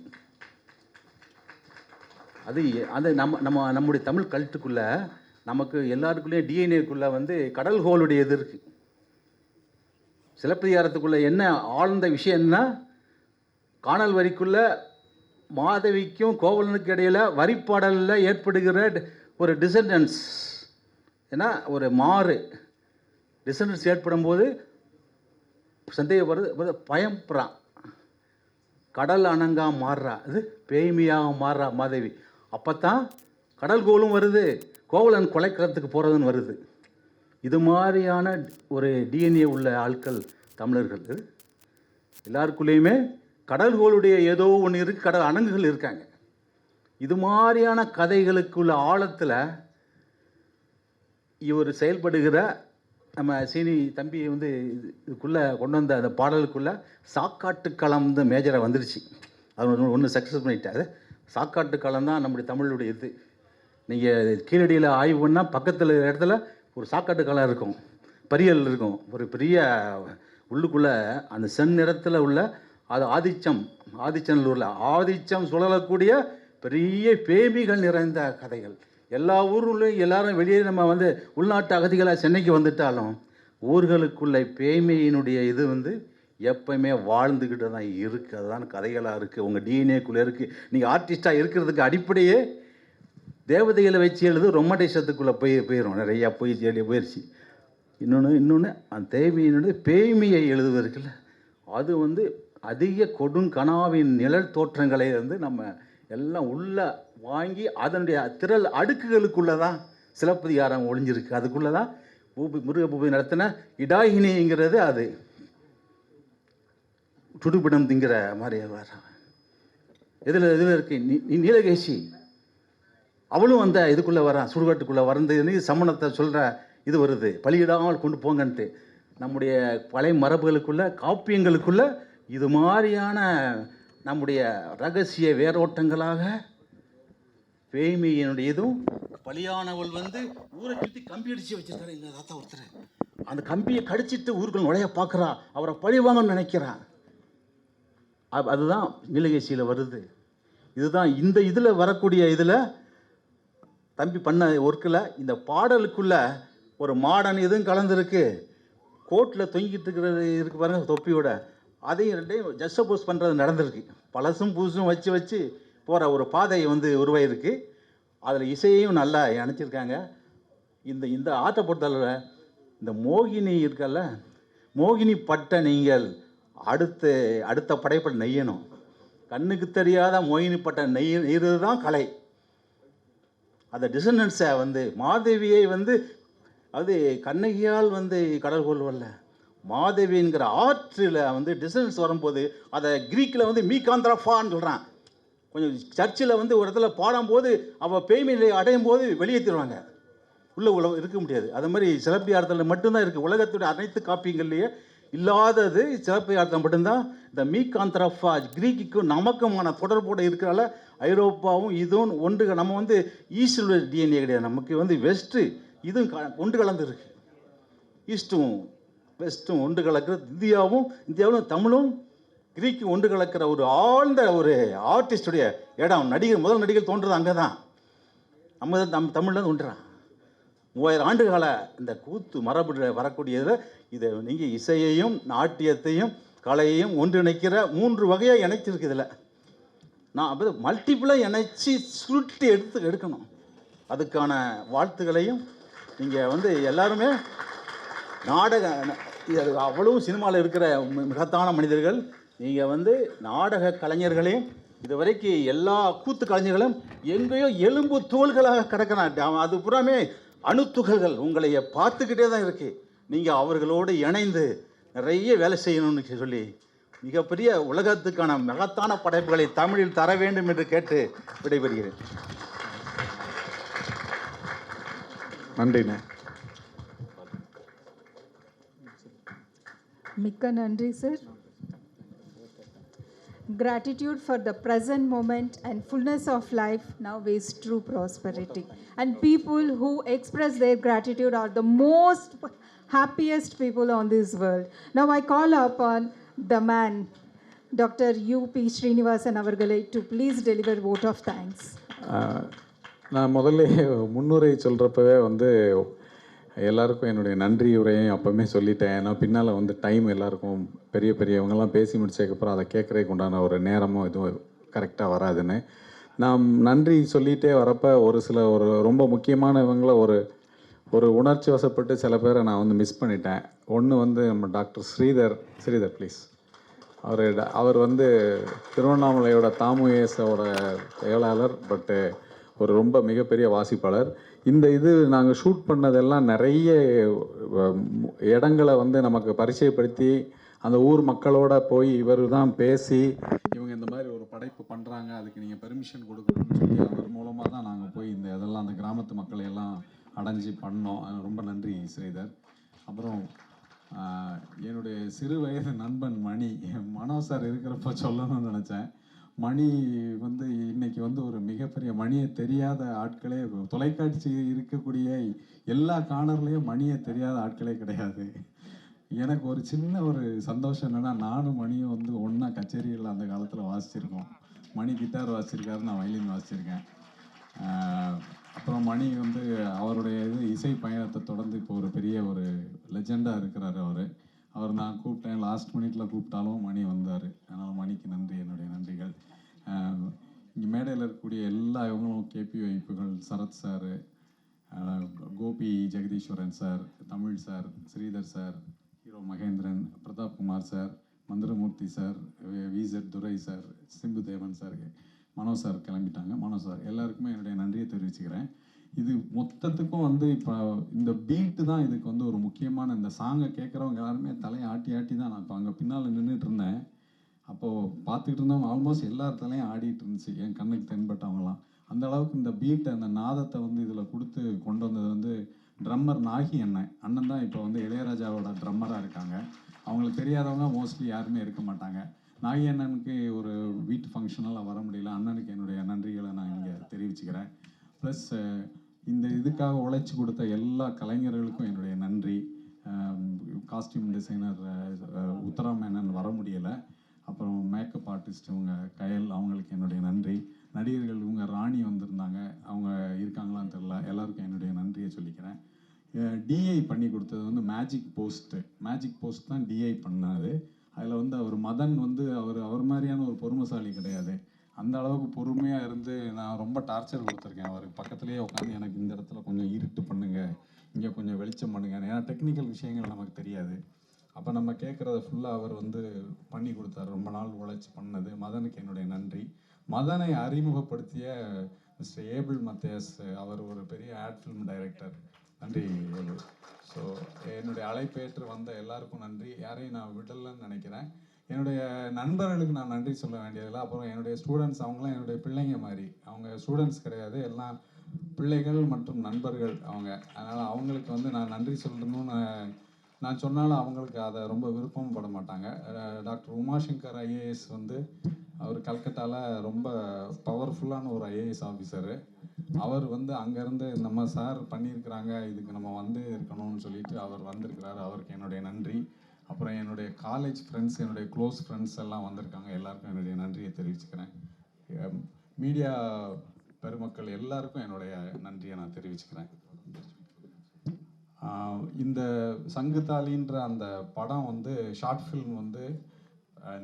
அது நம்முடைய தமிழ் கல்ட்டுக்குள்ளே நமக்கு எல்லாருக்குள்ளேயும் டிஎன்ஏக்குள்ளே கடல் ஹோலுடைய இது இருக்குது. சிலப்பதிகாரத்துக்குள்ளே என்ன ஆழ்ந்த விஷயம்னா, காணல் வரிக்குள்ளே மாதவிக்கும் கோவலனுக்கு இடையில் வரிப்பாடலில் ஏற்படுகிற ஒரு டிசண்டன்ஸ், ஏன்னா ஒரு மாறு டிசண்டன்ஸ் ஏற்படும் போது சந்தேகப்படுறது பயப்படுறான். கடல் அணங்கா மாறுறா, அது பேய்மையாக மாறுறா மாதவி. அப்போ தான் கடல் கோலும் வருது, கோவலன் கொலைக்களத்துக்கு போகிறதுன்னு வருது. இது மாதிரியான ஒரு டிஎன்ஏ உள்ள ஆட்கள் தமிழர்கள். எல்லாருக்குள்ளேயுமே கடல்கோளுடைய ஏதோ ஒன்று இருக்குது, கடல் அணங்குகள் இருக்காங்க. இது மாதிரியான கதைகளுக்குள்ள ஆழத்தில் இவர் செயல்படுகிற நம்ம சீனி தம்பி இதுக்குள்ளே கொண்டு வந்த அந்த பாடலுக்குள்ளே சாக்காட்டு களம் மேஜரை வந்துடுச்சு. அது ஒன்று சக்ஸஸ் பண்ணிட்டாரு. சாக்காட்டு களம் தான் நம்முடைய தமிழுடைய இது. நீங்கள் கீழடியில் ஆய்வு பண்ணால் பக்கத்தில் இடத்துல ஒரு சாக்காட்டு களம் இருக்கும், பரியல் இருக்கும். ஒரு பெரிய உள்ளுக்குள்ளே அந்த செந்நிறத்தில் உள்ள அது ஆதிச்சநல்லூரில் ஆதிச்சம் சுழலக்கூடிய பெரிய பேமிகள் நிறைந்த கதைகள். எல்லா ஊர்லேயும் எல்லாரும் வெளியே நம்ம உள்நாட்டு அகதிகளாக சென்னைக்கு வந்துட்டாலும் ஊர்களுக்குள்ள பேய்மையினுடைய இது எப்பயுமே வாழ்ந்துக்கிட்டு தான் இருக்குது. அதுதான் கதைகளாக இருக்குது, உங்கள் டிஎன்ஏக்குள்ளே இருக்குது. நீங்கள் ஆர்டிஸ்டாக இருக்கிறதுக்கு அடிப்படையே தேவதைகளை வச்சு எழுது ரொமாட்டிசத்துக்குள்ளே போயிடும். நிறையா போயிடுச்சு. இன்னொன்று அந்த தேவியினுடைய பேய்மையை எழுதுவதற்குல அது அதிக கொடுங்கனாவின் நிழல் தோற்றங்களை நம்ம எல்லாம் உள்ளே வாங்கி அதனுடைய திரள் அடுக்குகளுக்குள்ளே தான் சிலப்பதிகாரம் ஒளிஞ்சிருக்கு. அதுக்குள்ளே தான் முருகபூபதி நடத்தின இடாகினிங்கிறது அது சுடுபிடம் திங்கிற மாதிரி வர இதில் இருக்கு. நீலகேசி அவளும் இதுக்குள்ளே வரான், சுடுகாட்டுக்குள்ளே வரந்து சமணத்தை சொல்கிற இது வருது, பலியிடாமல் கொண்டு போங்கன்ட்டு. நம்முடைய பழைய மரபுகளுக்குள்ள காப்பியங்களுக்குள்ள இது மாதிரியான நம்முடைய ரகசிய வேரோட்டங்களாக பேய்மையினுடைய இதுவும் பலியானவள் ஊரை சுற்றி கம்பி அடித்து வச்சிருக்காரு எங்கள் தாத்தா ஒருத்தர். அந்த கம்பியை கடிச்சிட்டு ஊருக்குள்ள நுழைய பார்க்குறா, அவரை பழிவாங்கன்னு நினைக்கிறான். அதுதான் நீலகேசியில் வருது. இதுதான் இந்த இதில் வரக்கூடிய இதில் தம்பி பண்ண ஒர்க்கில் இந்த பாடலுக்குள்ள ஒரு மாடர்ன் இதுவும் கலந்துருக்கு. கோட்டில் தொங்கிட்டு இருக்கிறது இருக்குது பாருங்கள் தொப்பியோட, அதையும் ரெண்டையும் ஜஸ்டபோஸ் பண்ணுறது நடந்திருக்கு. பழசும் புதுசும் வச்சு போகிற ஒரு பாதை உருவாயிருக்கு. அதில் இசையையும் நல்லா அணைச்சிருக்காங்க. இந்த ஆட்டை பொறுத்தளவில் இந்த மோகினி இருக்கல்ல, மோகினி பட்டை நீங்கள் அடுத்த படைப்பை நெய்யணும். கண்ணுக்கு தெரியாத மோகினி பட்டை நெய்கிறது தான் கலை. அந்த டிசனன்ஸை மாதேவியை அது கண்ணகியால் கடல்கோள் வரல, மாதேவிங்கிற ஆற்றில் டிசனன்ஸ் வரும்போது அதை கிரீக்கில் மீகாந்திரஃபான்னு சொல்கிறான். கொஞ்சம் சர்ச்சில் வந்து ஒரு இடத்துல பாடும்போது அவள் பேய்மை நிலையை அடையும் போது வெளியேற்றிடுவாங்க, உள்ளே இருக்க முடியாது. அது மாதிரி சிலப்பதிகாரத்தில் மட்டும்தான் இருக்குது. உலகத்துடைய அனைத்து காப்பியங்கள்லேயே இல்லாதது சிலப்பதிகாரத்தில் மட்டும்தான். இந்த மீகாந்திரஃபா கிரீக்குக்கும் நமக்குமான தொடர்போடு இருக்கிறனால ஐரோப்பாவும் இதுவும் ஒன்று. நம்ம வந்து ஈஸ்டோட டிஎன்ஏ கிடையாது, நமக்கு வந்து வெஸ்ட்டு இதுவும் ஒன்று கலந்து இருக்கு. ஈஸ்ட்டும் வெஸ்ட்டும் ஒன்று கலக்கிற இந்தியாவும் தமிழும் கிரீக்கு ஒன்று கலக்கிற ஒரு ஆழ்ந்த ஒரு ஆர்டிஸ்டுடைய இடம். முதல் நடிகர் தோன்றது அங்கே தான். நம்ம தமிழில் தோன்றுறான். 3000 ஆண்டுகால இந்த கூத்து மரபு வரக்கூடியதில் இதை நீங்கள் இசையையும் நாட்டியத்தையும் கலையையும் ஒன்றிணைக்கிற 3 வகையாக இணைச்சிருக்கு. இதில் நான் அப்போ மல்டிப்புளாக இணைச்சி சுருட்டி எடுக்கணும். அதுக்கான வாழ்த்துக்களையும் நீங்கள் வந்து எல்லாருமே நாடக அவ்வளவும் சினிமாவில் இருக்கிற மகத்தான மனிதர்கள். நீங்கள் வந்து நாடக கலைஞர்களையும் இது வரைக்கும் எல்லா கூத்து கலைஞர்களும் எங்கேயோ எலும்பு தோள்களாக கிடக்கிறான். அது புறாமே அணுத்துகள்கள் உங்களை பார்த்துக்கிட்டே தான் இருக்குது. நீங்கள் அவர்களோடு இணைந்து நிறைய வேலை செய்யணும்னு சொல்லி மிகப்பெரிய உலகத்துக்கான மகத்தான படைப்புகளை தமிழில் தர வேண்டும் என்று கேட்டு விடைபெறுகிறேன். நன்றிண்ணே. மிக்க நன்றி sir. Gratitude for the present moment and fullness of life now is true prosperity. And people who express their gratitude are the most happiest people on this world. Now I call upon the man, Dr. U.P. Srinivasan அவர்களை to please deliver vote of thanks. நான் முதல்ல முன்னுரை சொல்கிறப்பவே வந்து எல்லாருக்கும் என்னுடைய நன்றி உரையும் அப்போவுமே சொல்லிட்டேன். ஏன்னா பின்னால் வந்து டைம் எல்லாருக்கும் பெரியவங்கெல்லாம் பேசி முடிச்சதுக்கப்புறம் அதை கேட்குறதுக்கு உண்டான ஒரு நேரமும் இதுவும் கரெக்டாக வராதுன்னு நான் நன்றி சொல்லிகிட்டே வரப்போ ஒரு ரொம்ப முக்கியமானவங்கள ஒரு உணர்ச்சி வசப்பட்டு சில பேரை நான் வந்து மிஸ் பண்ணிட்டேன். ஒன்று வந்து நம்ம டாக்டர் ஸ்ரீதர் ப்ளீஸ். அவர் வந்து திருவண்ணாமலையோட தாமுஏஸோட செயலாளர், பட்டு ஒரு ரொம்ப மிகப்பெரிய வாசிப்பாளர். இது நாங்கள் ஷூட் பண்ணதெல்லாம் நிறைய இடங்களை வந்து நமக்கு பரிச்சயப்படுத்தி அந்த ஊர் மக்களோட போய் இவர் தான் பேசி இவங்க இந்த மாதிரி ஒரு படைப்பு பண்ணுறாங்க, அதுக்கு நீங்கள் பெர்மிஷன் கொடுக்கணும்னு சொல்லி அவர் மூலமாக தான் நாங்கள் போய் இதெல்லாம் அந்த கிராமத்து மக்களை எல்லாம் அடைஞ்சி பண்ணோம். ரொம்ப நன்றி ஸ்ரீதர். அப்புறம் என்னுடைய சிறு வயது நண்பன் மனோ சார் இருக்கிறப்ப சொல்லணும்னு நினச்சேன். மணி வந்து இன்னைக்கு வந்து ஒரு மிகப்பெரிய மணியை தெரியாத ஆட்களே, தொலைக்காட்சி இருக்கக்கூடிய எல்லா கார்னர்லேயும் மணியை தெரியாத ஆட்களே கிடையாது. எனக்கு ஒரு சின்ன ஒரு சந்தோஷம் என்னென்னா, நானும் மணியும் வந்து ஒன்றா கச்சேரியில் அந்த காலத்தில் வாசிச்சிருக்கோம். மணி கிட்டார் வாசிச்சிருக்காரு, நான் வயலின் வாசிச்சிருக்கேன். அப்புறம் மணி வந்து அவருடைய இசை பயணத்தை தொடர்ந்து இப்போ ஒரு பெரிய ஒரு லெஜெண்டாக இருக்கிறார். அவர் நான் கூப்பிட்டேன், லாஸ்ட் மினிட்ல கூப்பிட்டாலும் மணி வந்தார். அதனால் மணிக்கு நன்றி, என்னுடைய நன்றிகள். இங்கே மேடையில் இருக்கக்கூடிய எல்லா இவங்களும் கேபி வைப்புகள், Sarath sir, Gopi Jagadeeswaran sir, Tamil sir, Sridhar sir, hero Mahendran, Prathap Kumar sir, Manthiramoorthy sir, விசெட் துரை சார், சிம்பு தேவன் சார், மனோ சார் கிளம்பிட்டாங்க. மனோ சார் எல்லாருக்குமே என்னுடைய நன்றியை தெரிவிச்சுக்கிறேன். இது மொத்தத்துக்கும் வந்து இப்போ இந்த பீட்டு தான் இதுக்கு வந்து ஒரு முக்கியமான. இந்த சாங்கை கேட்குறவங்க எல்லாருமே தலையை ஆட்டி தான். நான் இப்போ அங்கே பின்னால் நின்றுட்டு இருந்தேன். அப்போது பார்த்துக்கிட்டு இருந்தவங்க ஆல்மோஸ்ட் எல்லார் தலையும் ஆடிட்டு இருந்துச்சு, என் கண்ணுக்கு தென்பட்டவங்களாம். அந்த அளவுக்கு இந்த பீட்டை, அந்த நாதத்தை வந்து இதில் கொடுத்து கொண்டு வந்தது வந்து ட்ரம்மர் நாகி அண்ணன் தான் இப்போ வந்து இளையராஜாவோட ட்ரம்மராக இருக்காங்க. அவங்களுக்கு தெரியாதவங்க மோஸ்ட்லி யாருமே இருக்க மாட்டாங்க. நாகி அண்ணனுக்கு ஒரு வீட்டு ஃபங்க்ஷனெல்லாம் வர முடியல. அண்ணனுக்கு என்னுடைய நன்றிகளை நான் இங்கே தெரிவிச்சுக்கிறேன். ப்ளஸ் இதுக்காக உழைச்சி கொடுத்த எல்லா கலைஞர்களுக்கும் என்னுடைய நன்றி. காஸ்டியூம் டிசைனர் உத்தராமேனன் வர முடியலை. அப்புறம் மேக்கப் ஆர்டிஸ்ட் இவங்க கயல், அவங்களுக்கு என்னுடைய நன்றி. நடிகர்கள் இவங்க ராணி வந்திருந்தாங்க, அவங்க இருக்காங்களான்னு தெரில. எல்லாருக்கும் என்னுடைய நன்றியை சொல்லிக்கிறேன். டிஐ பண்ணி கொடுத்தது வந்து மேஜிக் போஸ்ட் தான் டிஐ பண்ணாது. அதில் வந்து அவர் மதன் வந்து அவர் மாதிரியான ஒரு பொறுமைசாலி கிடையாது. அந்த அளவுக்கு பொறுமையாக இருந்து நான் ரொம்ப டார்ச்சர் கொடுத்துருக்கேன். அவர் பக்கத்துலேயே உட்காந்து எனக்கு இந்த இடத்துல கொஞ்சம் இருட்டு பண்ணுங்கள், இங்கே கொஞ்சம் வெளிச்சம் பண்ணுங்கள். ஏன்னா டெக்னிக்கல் விஷயங்கள் நமக்கு தெரியாது. அப்போ நம்ம கேட்குறத ஃபுல்லாக அவர் வந்து பண்ணி கொடுத்தாரு. ரொம்ப நாள் உழைச்சி பண்ணது. மதனுக்கு என்னுடைய நன்றி. மதனை அறிமுகப்படுத்திய மிஸ்டர் ஏபிள் மத்தியாஸ், அவர் ஒரு பெரிய ஆட் ஃபிலிம் டைரக்டர். நன்றி ஏபிள். ஸோ என்னுடைய அழைப்பேற்று வந்த எல்லாருக்கும் நன்றி. யாரையும் நான் விடலன்னு நினைக்கிறேன். என்னுடைய நண்பர்களுக்கு நான் நன்றி சொல்ல வேண்டியதில்லை. அப்புறம் என்னுடைய ஸ்டூடெண்ட்ஸ், அவங்களாம் என்னுடைய பிள்ளைங்க மாதிரி. அவங்க ஸ்டூடெண்ட்ஸ் கிடையாது, எல்லாம் பிள்ளைகள் மற்றும் நண்பர்கள் அவங்க. அதனால் அவங்களுக்கு வந்து நான் நன்றி சொல்லணும்னு நான் சொன்னாலும் அவங்களுக்கு அதை ரொம்ப விருப்பம் பட மாட்டாங்க. டாக்டர் உமாசங்கர் ஐஏஎஸ் வந்து அவர் கல்கட்டாவில் ரொம்ப பவர்ஃபுல்லான ஒரு ஐஏஎஸ் ஆஃபீஸரு. அவர் வந்து அங்கேருந்து நம்ம சார் பண்ணியிருக்கிறாங்க, இதுக்கு நம்ம வந்து இருக்கணும்னு சொல்லிட்டு அவர் வந்திருக்கிறாரு. அவருக்கு என்னுடைய நன்றி. அப்புறம் என்னுடைய காலேஜ் ஃப்ரெண்ட்ஸ், என்னுடைய க்ளோஸ் ஃப்ரெண்ட்ஸ் எல்லாம் வந்திருக்காங்க. எல்லாருக்கும் என்னுடைய நன்றியை தெரிவிச்சுக்கிறேன். மீடியா பெருமக்கள் எல்லாருக்கும் என்னுடைய நன்றியை நான் தெரிவிச்சுக்கிறேன். இந்த சங்குதாலின்ற அந்த படம் வந்து ஷார்ட் ஃபில்ம் வந்து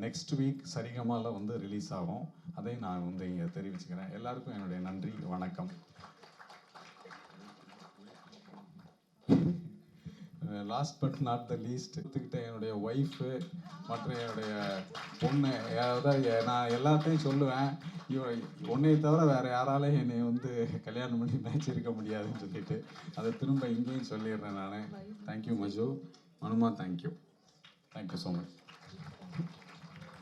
நெக்ஸ்ட் வீக் சரிகமாவில் வந்து ரிலீஸ் ஆகும். அதை நான் வந்து இங்கே தெரிவிச்சுக்கிறேன். எல்லாருக்கும் என்னுடைய நன்றி, வணக்கம். Last but not the least, ஒத்துக்கிட்ட என்னுடைய ஒய்ஃபு மற்றும் என்னுடைய பொண்ணு, அதாவது நான் எல்லாத்தையும் சொல்லுவேன், உன்னை தவிர வேறு யாராலையும் என்னை வந்து கல்யாணம் பண்ணி மேட்ச் இருக்க முடியாதுன்னு சொல்லிட்டு அதை திரும்ப இங்கேயும் சொல்லிடுறேன் நான். தேங்க்யூ மஜு, மனுமா, தேங்க்யூ ஸோ மச்.